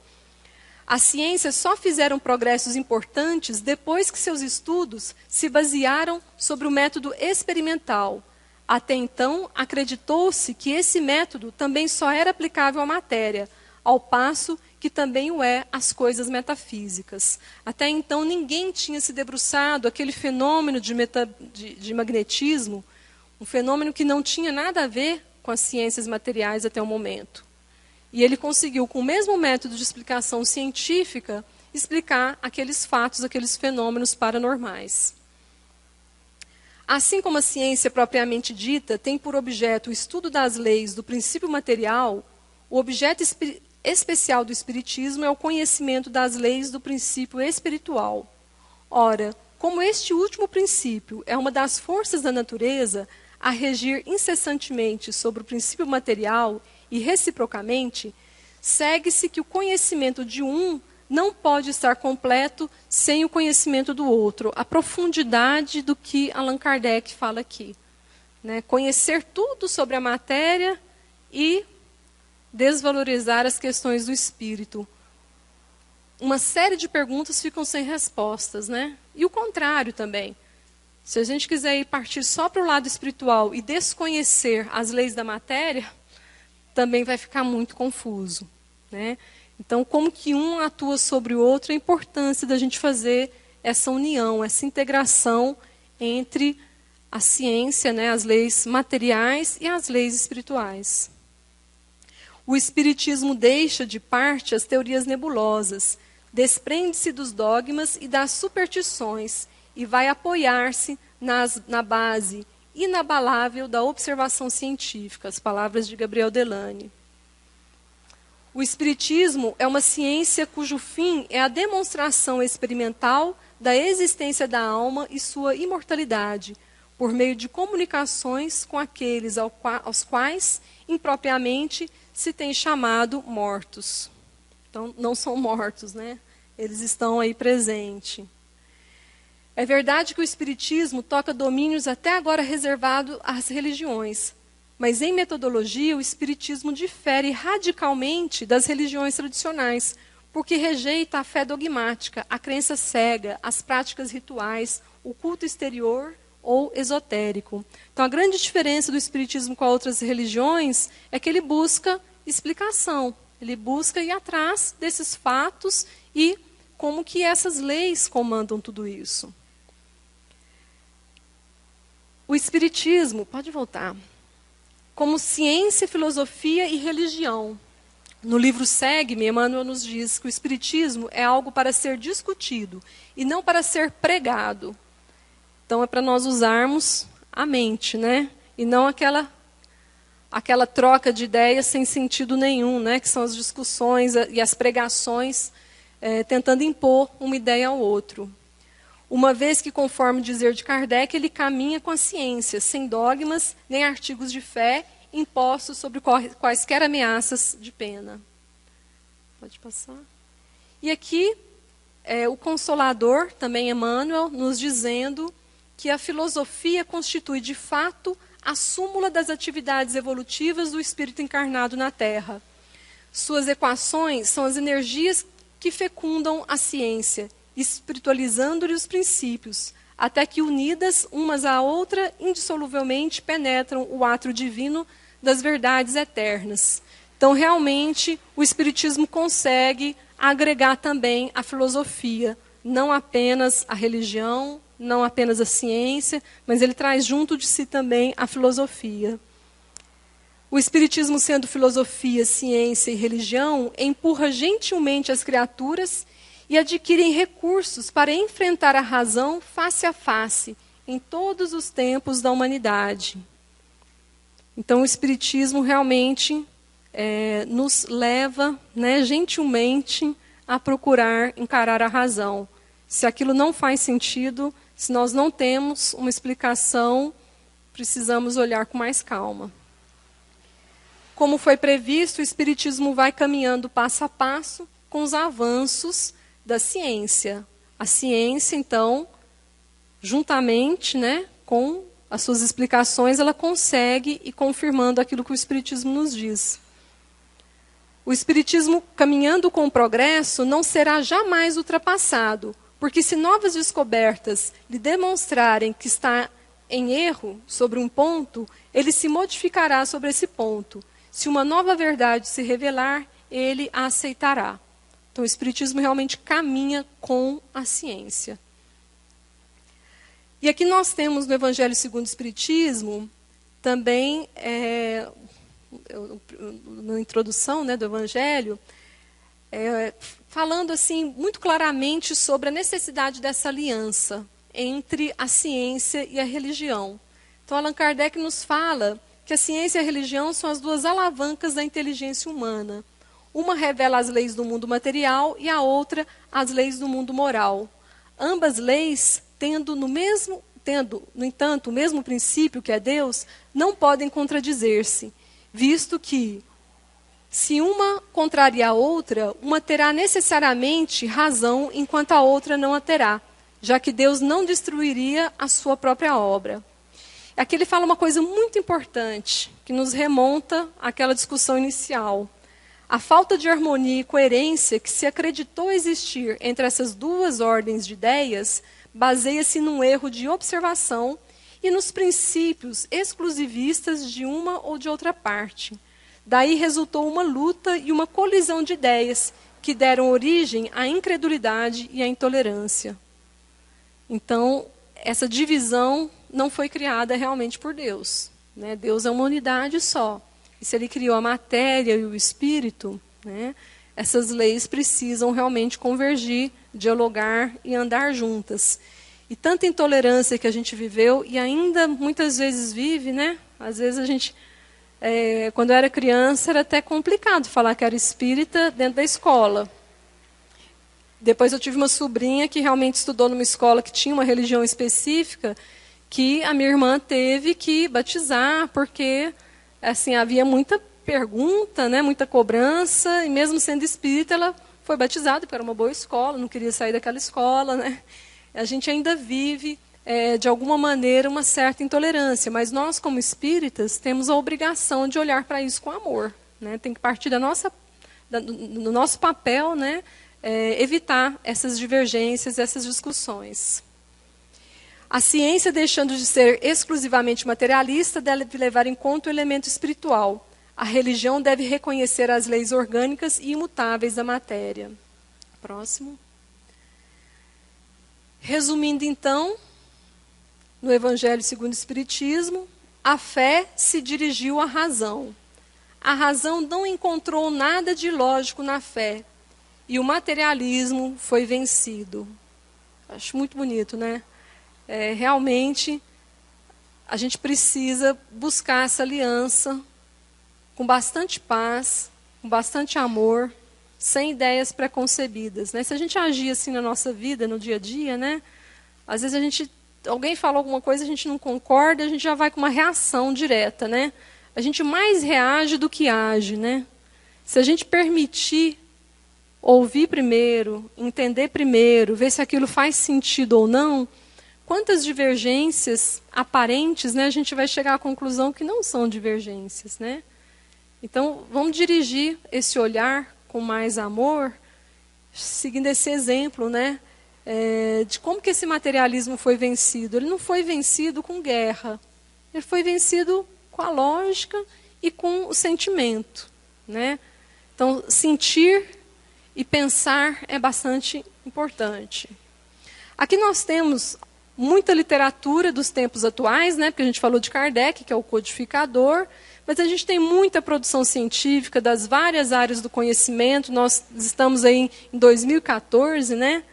As ciências só fizeram progressos importantes depois que seus estudos se basearam sobre o método experimental. Até então, acreditou-se que esse método também só era aplicável à matéria, ao passo que também o é às coisas metafísicas. Até então, ninguém tinha se debruçado aquele fenômeno de magnetismo, um fenômeno que não tinha nada a ver com as ciências materiais até o momento. E ele conseguiu, com o mesmo método de explicação científica, explicar aqueles fatos, aqueles fenômenos paranormais. Assim como a ciência propriamente dita tem por objeto o estudo das leis do princípio material, o objeto especial do Espiritismo é o conhecimento das leis do princípio espiritual. Ora, como este último princípio é uma das forças da natureza a regir incessantemente sobre o princípio material e reciprocamente, segue-se que o conhecimento de um não pode estar completo sem o conhecimento do outro. A profundidade do que Allan Kardec fala aqui. Né? Conhecer tudo sobre a matéria e desvalorizar as questões do espírito. Uma série de perguntas ficam sem respostas, né? E o contrário também. Se a gente quiser ir partir só para o lado espiritual e desconhecer as leis da matéria, também vai ficar muito confuso, né? Então, como que um atua sobre o outro, a importância da gente fazer essa união, essa integração entre a ciência, né, as leis materiais e as leis espirituais. O Espiritismo deixa de parte as teorias nebulosas, desprende-se dos dogmas e das superstições e vai apoiar-se na base inabalável da observação científica, as palavras de Gabriel Delany. O Espiritismo é uma ciência cujo fim é a demonstração experimental da existência da alma e sua imortalidade, por meio de comunicações com aqueles aos quais, impropriamente, se tem chamado mortos. Então, não são mortos, né? Eles estão aí presentes. É verdade que o Espiritismo toca domínios até agora reservados às religiões, mas em metodologia o Espiritismo difere radicalmente das religiões tradicionais, porque rejeita a fé dogmática, a crença cega, as práticas rituais, o culto exterior ou esotérico. Então a grande diferença do Espiritismo com outras religiões é que ele busca explicação, ele busca ir atrás desses fatos e como que essas leis comandam tudo isso. O Espiritismo, pode voltar, como ciência, filosofia e religião. No livro Segue-me, Emmanuel nos diz que o Espiritismo é algo para ser discutido e não para ser pregado. Então é para nós usarmos a mente, né? E não aquela troca de ideias sem sentido nenhum, né? Que são as discussões e as pregações tentando impor uma ideia ao outro. Uma vez que, conforme o dizer de Kardec, ele caminha com a ciência, sem dogmas nem artigos de fé impostos sobre quaisquer ameaças de pena. Pode passar. E aqui, o Consolador, também Emmanuel, nos dizendo que a filosofia constitui, de fato, a súmula das atividades evolutivas do espírito encarnado na Terra. Suas equações são as energias que fecundam a ciência, espiritualizando-lhe os princípios, até que, unidas umas à outra, indissoluvelmente penetram o átrio divino das verdades eternas. Então, realmente, o Espiritismo consegue agregar também a filosofia, não apenas a religião, não apenas a ciência, mas ele traz junto de si também a filosofia. O Espiritismo, sendo filosofia, ciência e religião, empurra gentilmente as criaturas e adquirem recursos para enfrentar a razão face a face, em todos os tempos da humanidade. Então, o Espiritismo realmente nos leva, gentilmente, a procurar encarar a razão. Se aquilo não faz sentido, se nós não temos uma explicação, precisamos olhar com mais calma. Como foi previsto, o Espiritismo vai caminhando passo a passo com os avanços da ciência. A ciência, então, juntamente com as suas explicações, ela consegue ir confirmando aquilo que o Espiritismo nos diz. O Espiritismo, caminhando com o progresso, não será jamais ultrapassado, porque se novas descobertas lhe demonstrarem que está em erro sobre um ponto, ele se modificará sobre esse ponto. Se uma nova verdade se revelar, ele a aceitará. Então, o Espiritismo realmente caminha com a ciência. E aqui nós temos no Evangelho segundo o Espiritismo, também, na introdução do Evangelho, falando assim muito claramente sobre a necessidade dessa aliança entre a ciência e a religião. Então, Allan Kardec nos fala que a ciência e a religião são as duas alavancas da inteligência humana. Uma revela as leis do mundo material e a outra as leis do mundo moral. Ambas leis, tendo, no entanto, o mesmo princípio que é Deus, não podem contradizer-se, visto que, se uma contraria a outra, uma terá necessariamente razão, enquanto a outra não a terá, já que Deus não destruiria a sua própria obra. Aqui ele fala uma coisa muito importante, que nos remonta àquela discussão inicial. A falta de harmonia e coerência que se acreditou existir entre essas duas ordens de ideias baseia-se num erro de observação e nos princípios exclusivistas de uma ou de outra parte. Daí resultou uma luta e uma colisão de ideias que deram origem à incredulidade e à intolerância. Então, essa divisão não foi criada realmente por Deus. Deus é uma unidade só. E se ele criou a matéria e o espírito, essas leis precisam realmente convergir, dialogar e andar juntas. E tanta intolerância que a gente viveu e ainda muitas vezes vive, Às vezes a gente, quando eu era criança, era até complicado falar que era espírita dentro da escola. Depois eu tive uma sobrinha que realmente estudou numa escola que tinha uma religião específica, que a minha irmã teve que batizar, porque assim, havia muita pergunta, muita cobrança, e mesmo sendo espírita, ela foi batizada, porque era uma boa escola, não queria sair daquela escola. A gente ainda vive, de alguma maneira, uma certa intolerância, mas nós, como espíritas, temos a obrigação de olhar para isso com amor. Tem que partir do nosso papel, evitar essas divergências, essas discussões. A ciência, deixando de ser exclusivamente materialista, deve levar em conta o elemento espiritual. A religião deve reconhecer as leis orgânicas e imutáveis da matéria. Próximo. Resumindo, então, no Evangelho segundo o Espiritismo, a fé se dirigiu à razão. A razão não encontrou nada de lógico na fé. E o materialismo foi vencido. Acho muito bonito, realmente, a gente precisa buscar essa aliança com bastante paz, com bastante amor, sem ideias preconcebidas. Se a gente agir assim na nossa vida, no dia a dia, às vezes alguém fala alguma coisa, a gente não concorda, a gente já vai com uma reação direta. A gente mais reage do que age. Se a gente permitir ouvir primeiro, entender primeiro, ver se aquilo faz sentido ou não, quantas divergências aparentes, né, a gente vai chegar à conclusão que não são divergências, né? Então, vamos dirigir esse olhar com mais amor, seguindo esse exemplo, né, de como que esse materialismo foi vencido. Ele não foi vencido com guerra, ele foi vencido com a lógica e com o sentimento, né? Então, sentir e pensar é bastante importante. Aqui nós temos muita literatura dos tempos atuais, né? Porque a gente falou de Kardec, que é o codificador, mas a gente tem muita produção científica das várias áreas do conhecimento. Nós estamos aí em 2014, né?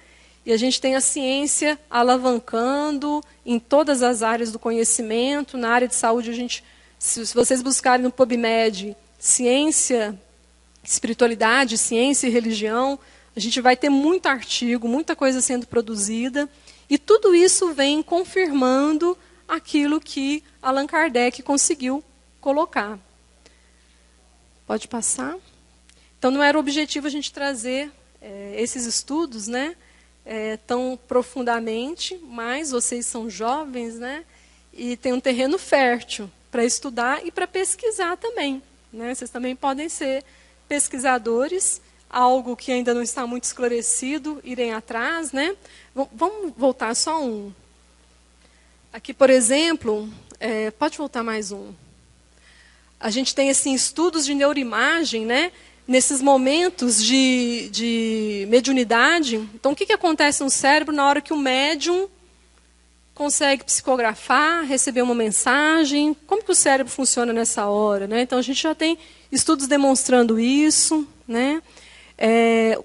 E a gente tem a ciência alavancando em todas as áreas do conhecimento. Na área de saúde, a gente, se vocês buscarem no PubMed, ciência, espiritualidade, ciência e religião, a gente vai ter muito artigo, muita coisa sendo produzida. E tudo isso vem confirmando aquilo que Allan Kardec conseguiu colocar. Pode passar? Então, não era o objetivo a gente trazer esses estudos, né, tão profundamente, mas vocês são jovens, né, e tem um terreno fértil para estudar e para pesquisar também, né? Vocês também podem ser pesquisadores, algo que ainda não está muito esclarecido, irem atrás, né? Vamos voltar só um. Aqui, por exemplo, pode voltar mais um. A gente tem assim, estudos de neuroimagem, né? Nesses momentos de mediunidade. Então, o que acontece no cérebro na hora que o médium consegue psicografar, receber uma mensagem? Como que o cérebro funciona nessa hora, né? Então, a gente já tem estudos demonstrando isso, né?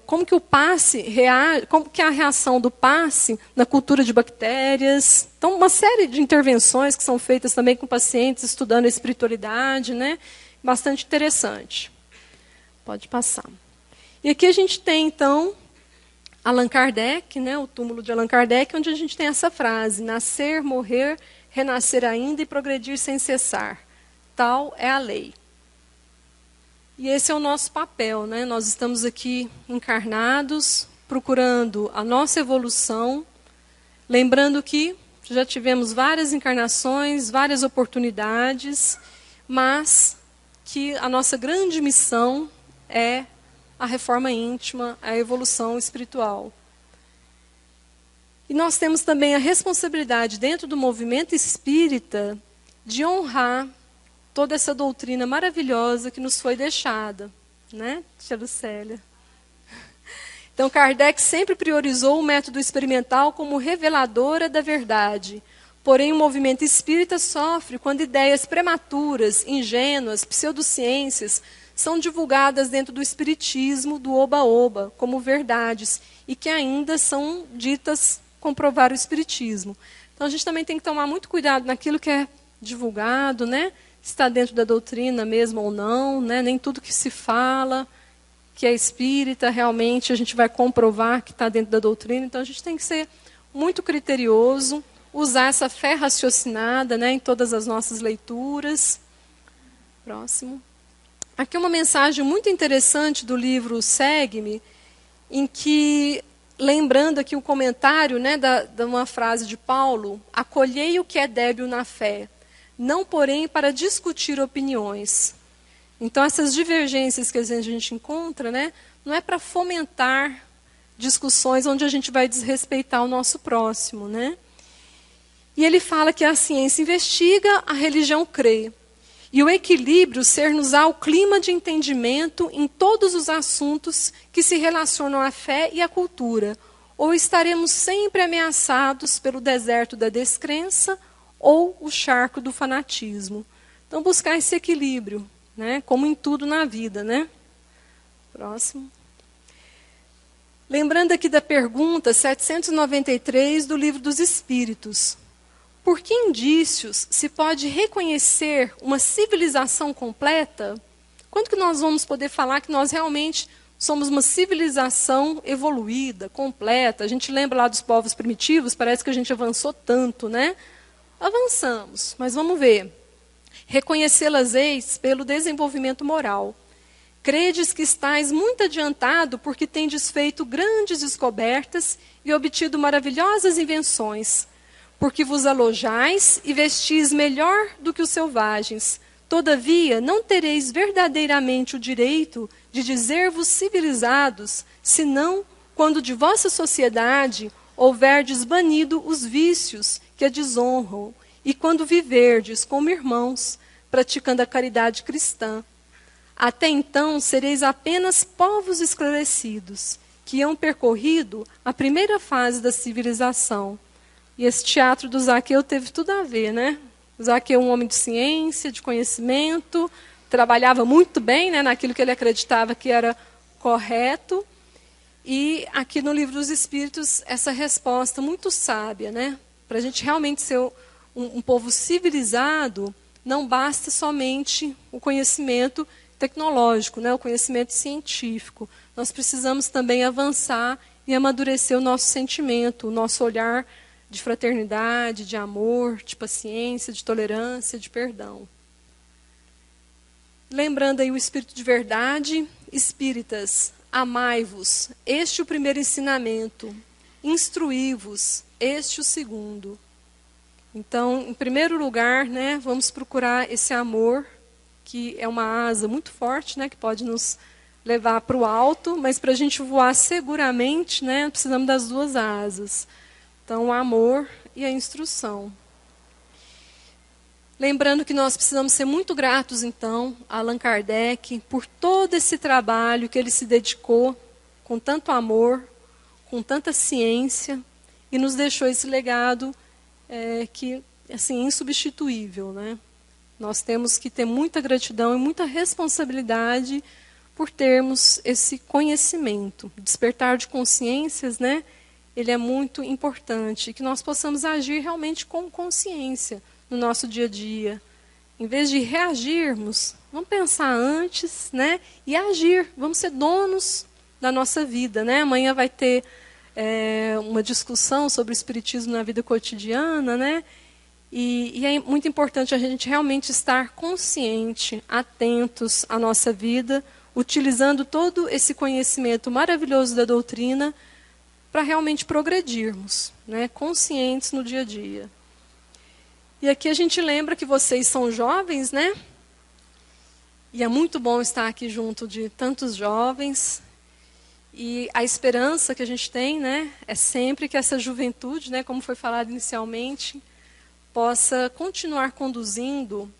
Como que o passe reage, como que é a reação do passe na cultura de bactérias. Então, uma série de intervenções que são feitas também com pacientes estudando a espiritualidade, né? Bastante interessante. Pode passar. E aqui a gente tem, então, Allan Kardec, né? O túmulo de Allan Kardec, onde a gente tem essa frase: nascer, morrer, renascer ainda e progredir sem cessar. Tal é a lei. E esse é o nosso papel, né? Nós estamos aqui encarnados, procurando a nossa evolução, lembrando que já tivemos várias encarnações, várias oportunidades, mas que a nossa grande missão é a reforma íntima, a evolução espiritual. E nós temos também a responsabilidade, dentro do movimento espírita, de honrar toda essa doutrina maravilhosa que nos foi deixada, né, tia Lucélia? Então, Kardec sempre priorizou o método experimental como reveladora da verdade. Porém, o movimento espírita sofre quando ideias prematuras, ingênuas, pseudociências são divulgadas dentro do espiritismo, do oba-oba, como verdades, e que ainda são ditas comprovar o espiritismo. Então, a gente também tem que tomar muito cuidado naquilo que é divulgado, né? Está dentro da doutrina mesmo ou não, né? Nem tudo que se fala que é espírita, realmente a gente vai comprovar que está dentro da doutrina. Então, a gente tem que ser muito criterioso, usar essa fé raciocinada, né, em todas as nossas leituras. Próximo. Aqui uma mensagem muito interessante do livro Segue-me, em que, lembrando aqui o comentário, né, de uma frase de Paulo: acolhei o que é débil na fé, não porém para discutir opiniões. Então, essas divergências que a gente encontra, né, não é para fomentar discussões onde a gente vai desrespeitar o nosso próximo, né? E ele fala que a ciência investiga, a religião crê. E o equilíbrio ser-nos-á o clima de entendimento em todos os assuntos que se relacionam à fé e à cultura. Ou estaremos sempre ameaçados pelo deserto da descrença ou o charco do fanatismo. Então, buscar esse equilíbrio, né? Como em tudo na vida, né? Próximo. Lembrando aqui da pergunta 793 do Livro dos Espíritos. Por que indícios se pode reconhecer uma civilização completa? Quando que nós vamos poder falar que nós realmente somos uma civilização evoluída, completa? A gente lembra lá dos povos primitivos, parece que a gente avançou tanto, né? Avançamos, mas vamos ver. Reconhecê-las-eis pelo desenvolvimento moral. Credes que estáis muito adiantado porque tendes feito grandes descobertas e obtido maravilhosas invenções, porque vos alojais e vestis melhor do que os selvagens. Todavia, não tereis verdadeiramente o direito de dizer-vos civilizados, senão quando de vossa sociedade houverdes banido os vícios que a desonram, e quando viverdes como irmãos, praticando a caridade cristã. Até então sereis apenas povos esclarecidos, que hão percorrido a primeira fase da civilização. E esse teatro do Zaqueu teve tudo a ver, né? O Zaqueu, um homem de ciência, de conhecimento, trabalhava muito bem, né, naquilo que ele acreditava que era correto. E aqui no Livro dos Espíritos, essa resposta muito sábia, né? Para a gente realmente ser um povo civilizado, não basta somente o conhecimento tecnológico, né, o conhecimento científico. Nós precisamos também avançar e amadurecer o nosso sentimento, o nosso olhar de fraternidade, de amor, de paciência, de tolerância, de perdão. Lembrando aí o Espírito de Verdade, espíritas, amai-vos, este é o primeiro ensinamento, instruí-vos, este é o segundo. Então, em primeiro lugar, né, vamos procurar esse amor, que é uma asa muito forte, né, que pode nos levar para o alto, mas para a gente voar seguramente, né, precisamos das duas asas. Então, o amor e a instrução. Lembrando que nós precisamos ser muito gratos, então, a Allan Kardec por todo esse trabalho que ele se dedicou com tanto amor, com tanta ciência, e nos deixou esse legado que, assim, insubstituível, né? Nós temos que ter muita gratidão e muita responsabilidade por termos esse conhecimento. Despertar de consciências, né? Ele é muito importante, que nós possamos agir realmente com consciência no nosso dia a dia. Em vez de reagirmos, vamos pensar antes, né? E agir, vamos ser donos da nossa vida, né? Amanhã vai ter uma discussão sobre o espiritismo na vida cotidiana, né? E é muito importante a gente realmente estar consciente, atentos à nossa vida, utilizando todo esse conhecimento maravilhoso da doutrina para realmente progredirmos, né, conscientes no dia a dia. E aqui a gente lembra que vocês são jovens, né? E é muito bom estar aqui junto de tantos jovens. E a esperança que a gente tem, né, é sempre que essa juventude, né, como foi falado inicialmente, possa continuar conduzindo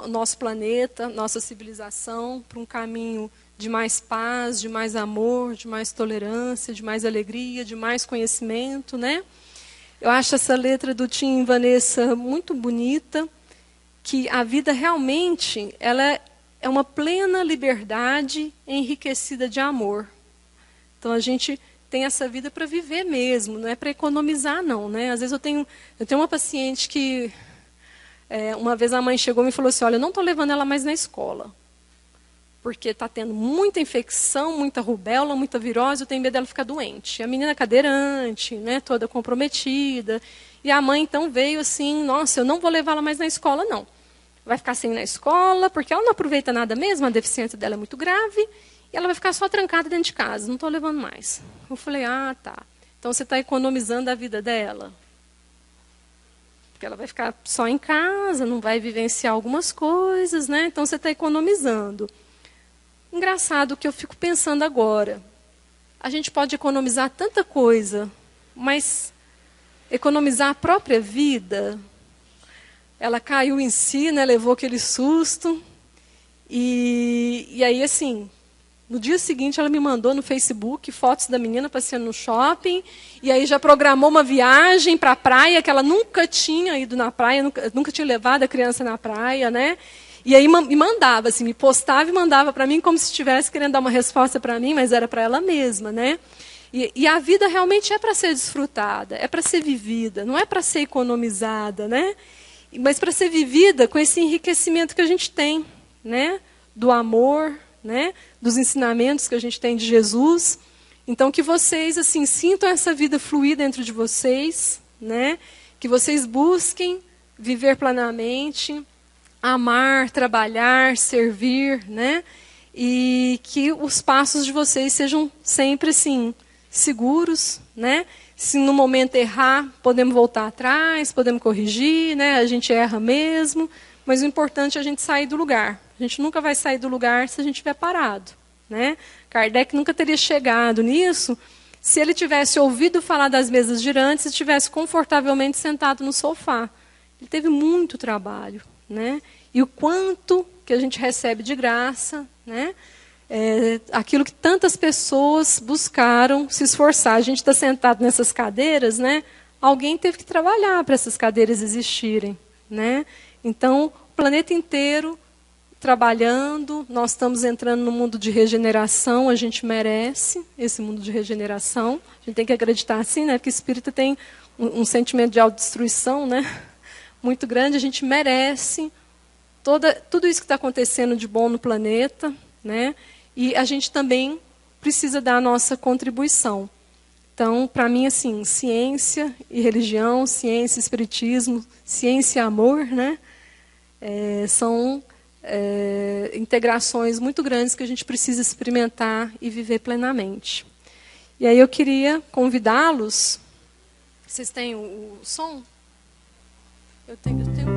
nosso planeta, nossa civilização, para um caminho de mais paz, de mais amor, de mais tolerância, de mais alegria, de mais conhecimento, né? Eu acho essa letra do Tim e Vanessa muito bonita, que a vida realmente ela é uma plena liberdade enriquecida de amor. Então a gente tem essa vida para viver mesmo, não é para economizar não, né? Às vezes eu tenho uma paciente que uma vez a mãe chegou e me falou assim, olha, eu não estou levando ela mais na escola, porque está tendo muita infecção, muita rubéola, muita virose, eu tenho medo dela ficar doente. A menina cadeirante, né, toda comprometida. E a mãe então veio assim, nossa, eu não vou levá-la mais na escola não. Vai ficar sem ir na escola, porque ela não aproveita nada mesmo, a deficiência dela é muito grave, e ela vai ficar só trancada dentro de casa, não estou levando mais. Eu falei, tá. Então você está economizando a vida dela. Porque ela vai ficar só em casa, não vai vivenciar algumas coisas, né? Então você está economizando. Engraçado que eu fico pensando agora. A gente pode economizar tanta coisa, mas economizar a própria vida, ela caiu em si, né, levou aquele susto. E aí, assim, no dia seguinte ela me mandou no Facebook fotos da menina passeando no shopping, e aí já programou uma viagem para a praia, que ela nunca tinha ido na praia, nunca tinha levado a criança na praia, né? E aí me mandava, assim, me postava e mandava para mim como se estivesse querendo dar uma resposta para mim, mas era para ela mesma, né? E a vida realmente é para ser desfrutada, é para ser vivida, não é para ser economizada, né? Mas para ser vivida com esse enriquecimento que a gente tem, né? Do amor, né? Dos ensinamentos que a gente tem de Jesus. Então que vocês assim sintam essa vida fluir dentro de vocês, né? Que vocês busquem viver plenamente, amar, trabalhar, servir, né? e que os passos de vocês sejam sempre assim, seguros, né? Se no momento errar, podemos voltar atrás, podemos corrigir, né? A gente erra mesmo, mas o importante é a gente sair do lugar. A gente nunca vai sair do lugar se a gente estiver parado, né? Kardec nunca teria chegado nisso se ele tivesse ouvido falar das mesas girantes e estivesse confortavelmente sentado no sofá. Ele teve muito trabalho, né? E o quanto que a gente recebe de graça, né? Aquilo que tantas pessoas buscaram se esforçar. A gente está sentado nessas cadeiras, né? Alguém teve que trabalhar para essas cadeiras existirem, né? Então, o planeta inteiro trabalhando, nós estamos entrando no mundo de regeneração, a gente merece esse mundo de regeneração. A gente tem que acreditar assim, né? Porque o espírito tem um sentimento de autodestruição, né? Muito grande, a gente merece tudo isso que está acontecendo de bom no planeta, né? E a gente também precisa dar a nossa contribuição. Então, para mim, assim, ciência e religião, ciência e espiritismo, ciência e amor, né? São integrações muito grandes que a gente precisa experimentar e viver plenamente. E aí eu queria convidá-los. Vocês têm o som? Eu tenho um vídeo.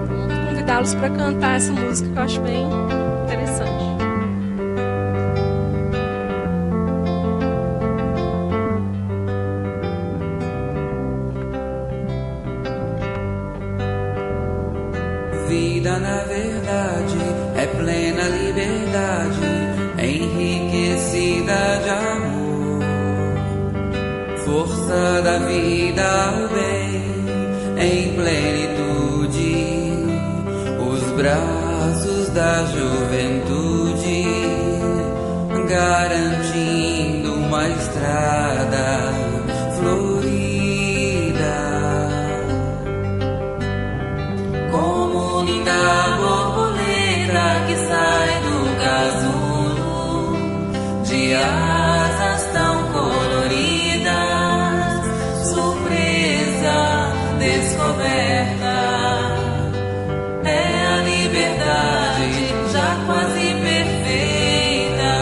Vou convidá-los para cantar essa música que eu acho bem interessante. Vida, na verdade, é plena liberdade, enriquecida de amor. Força da vida ao bem, em plenitude, os braços da juventude, garantindo uma estrada florida. Como linda borboleta que sai do casulo, de asas tão coloridas, surpresa, descoberta. É a liberdade já quase perfeita.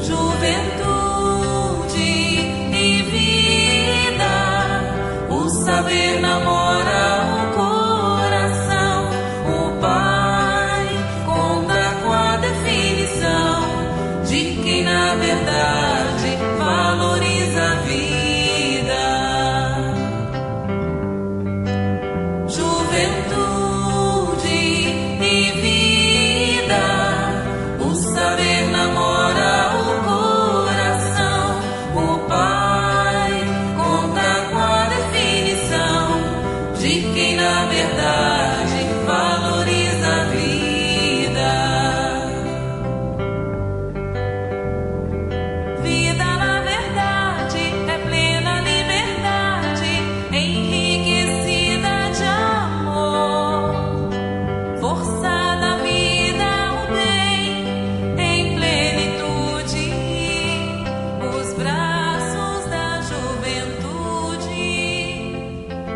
Juventude e vida, o saber namora o coração. O Pai conta com a definição de quem na verdade valoriza a vida. Juventude e vida, o saber namora o coração. O Pai conta com a definição de quem na verdade valoriza a vida. Vida, na verdade, é plena liberdade, enriquecida de amor. Força da vida ao bem, em plenitude, os braços da juventude,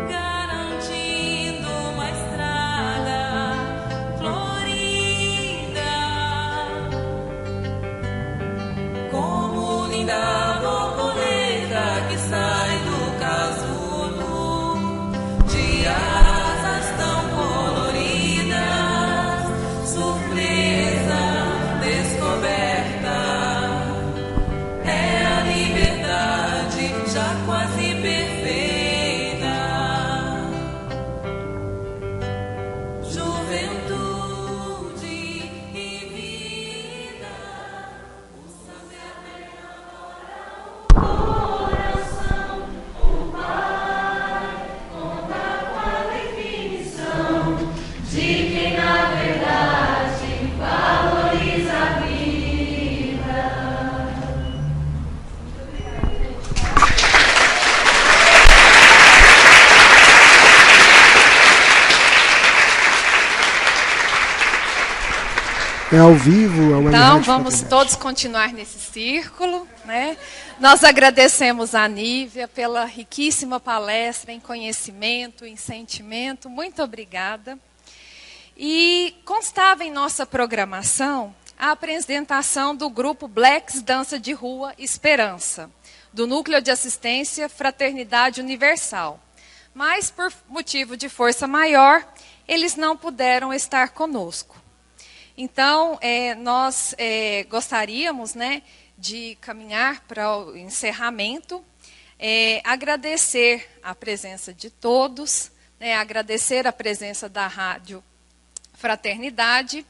garantindo uma estrada florida. Como linda borboleta que sai do casulo, de asas tão coloridas, surpresa, descoberta. É a liberdade já quase perfeita. Juventude e vida, o saber namora o coração. O Pai conta com a definição de quem na verdade valoriza a vida. É ao vivo, ao Então, vamos todos continuar nesse círculo, né? Nós agradecemos a Nívia pela riquíssima palestra em conhecimento, em sentimento. Muito obrigada. E constava em nossa programação a apresentação do grupo Blacks Dança de Rua Esperança, do Núcleo de Assistência Fraternidade Universal. Mas, por motivo de força maior, eles não puderam estar conosco. Então, nós gostaríamos, né, de caminhar para o encerramento, agradecer a presença de todos, né, agradecer a presença da Rádio Fraternidade,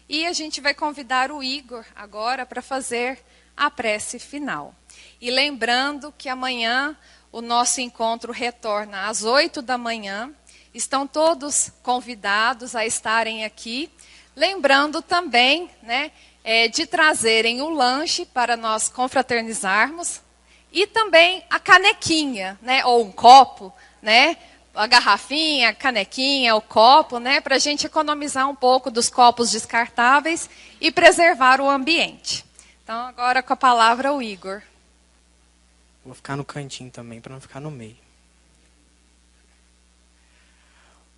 e a gente vai convidar o Igor agora para fazer a prece final. E lembrando que amanhã o nosso encontro retorna às 8 da manhã, estão todos convidados a estarem aqui, lembrando também, né, de trazerem o lanche para nós confraternizarmos e também a canequinha, né, ou um copo, né, a garrafinha, a canequinha, o copo, né, para a gente economizar um pouco dos copos descartáveis e preservar o ambiente. Então, agora com a palavra o Igor. Vou ficar no cantinho também, para não ficar no meio.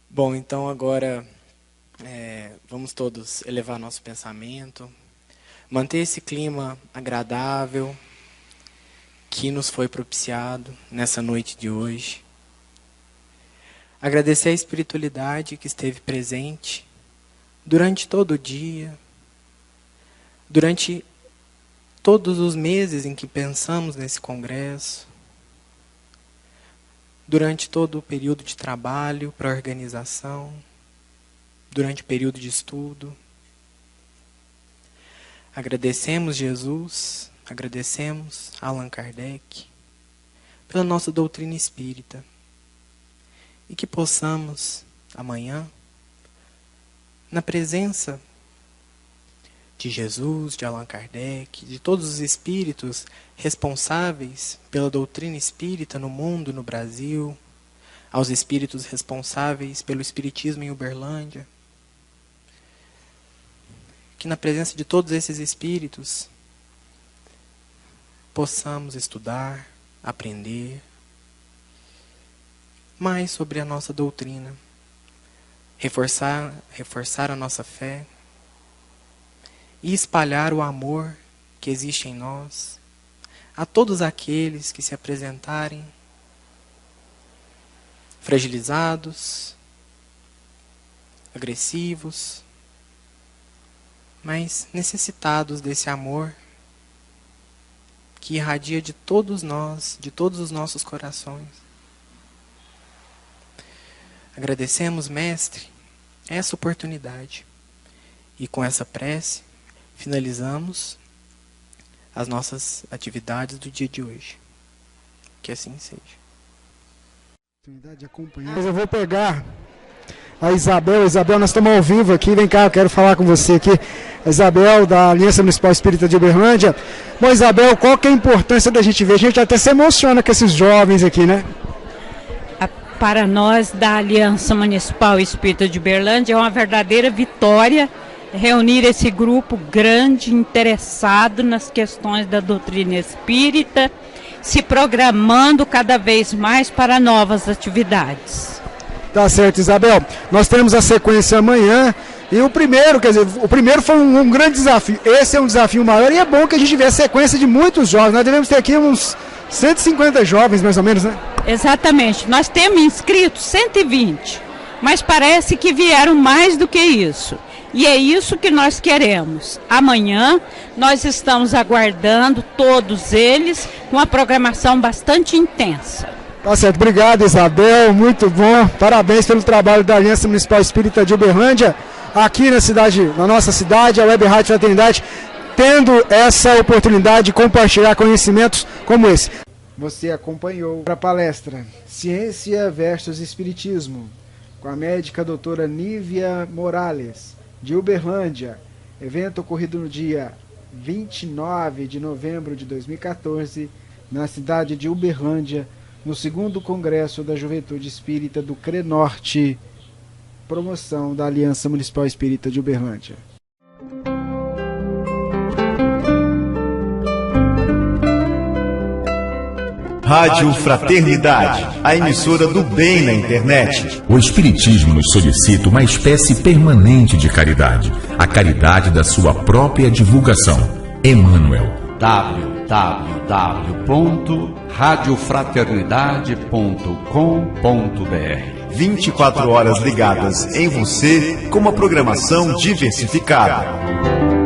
Bom, então agora vamos todos elevar nosso pensamento, manter esse clima agradável que nos foi propiciado nessa noite de hoje. Agradecer a espiritualidade que esteve presente durante todo o dia, durante todos os meses em que pensamos nesse congresso, durante todo o período de trabalho para a organização, durante o período de estudo. Agradecemos Jesus, agradecemos Allan Kardec pela nossa doutrina espírita. E que possamos, amanhã, na presença de Jesus, de Allan Kardec, de todos os espíritos responsáveis pela doutrina espírita no mundo, no Brasil, aos espíritos responsáveis pelo espiritismo em Uberlândia, que na presença de todos esses espíritos possamos estudar, aprender mais sobre a nossa doutrina, reforçar a nossa fé e espalhar o amor que existe em nós a todos aqueles que se apresentarem fragilizados, agressivos, mas necessitados desse amor que irradia de todos nós, de todos os nossos corações. Agradecemos, Mestre, essa oportunidade. E com essa prece, finalizamos as nossas atividades do dia de hoje. Que assim seja. Mas eu vou pegar a Isabel. Isabel, nós estamos ao vivo aqui. Vem cá, eu quero falar com você aqui. A Isabel, da Aliança Municipal Espírita de Uberlândia. Bom, Isabel, qual que é a importância da gente ver? A gente até se emociona com esses jovens aqui, né? Para nós da Aliança Municipal Espírita de Uberlândia é uma verdadeira vitória reunir esse grupo grande, interessado nas questões da doutrina espírita, se programando cada vez mais para novas atividades. Tá certo, Isabel. Nós temos a sequência amanhã e o primeiro foi um grande desafio. Esse é um desafio maior e é bom que a gente tiver a sequência de muitos jovens. Nós devemos ter aqui uns 150 jovens, mais ou menos, né? Exatamente. Nós temos inscritos 120, mas parece que vieram mais do que isso. E é isso que nós queremos. Amanhã nós estamos aguardando todos eles com uma programação bastante intensa. Tá certo. Obrigado, Isabel. Muito bom. Parabéns pelo trabalho da Aliança Municipal Espírita de Uberlândia, aqui na nossa cidade, a Web Rádio Fraternidade, tendo essa oportunidade de compartilhar conhecimentos como esse. Você acompanhou a palestra Ciência versus Espiritismo, com a médica doutora Nívia Morales, de Uberlândia. Evento ocorrido no dia 29 de novembro de 2014, na cidade de Uberlândia, no 2º Congresso da Juventude Espírita do CRENorte, promoção da Aliança Municipal Espírita de Uberlândia. Rádio Fraternidade, a emissora do bem na internet. O Espiritismo nos solicita uma espécie permanente de caridade, a caridade da sua própria divulgação. Emmanuel. www.radiofraternidade.com.br 24 horas ligadas em você com uma programação diversificada.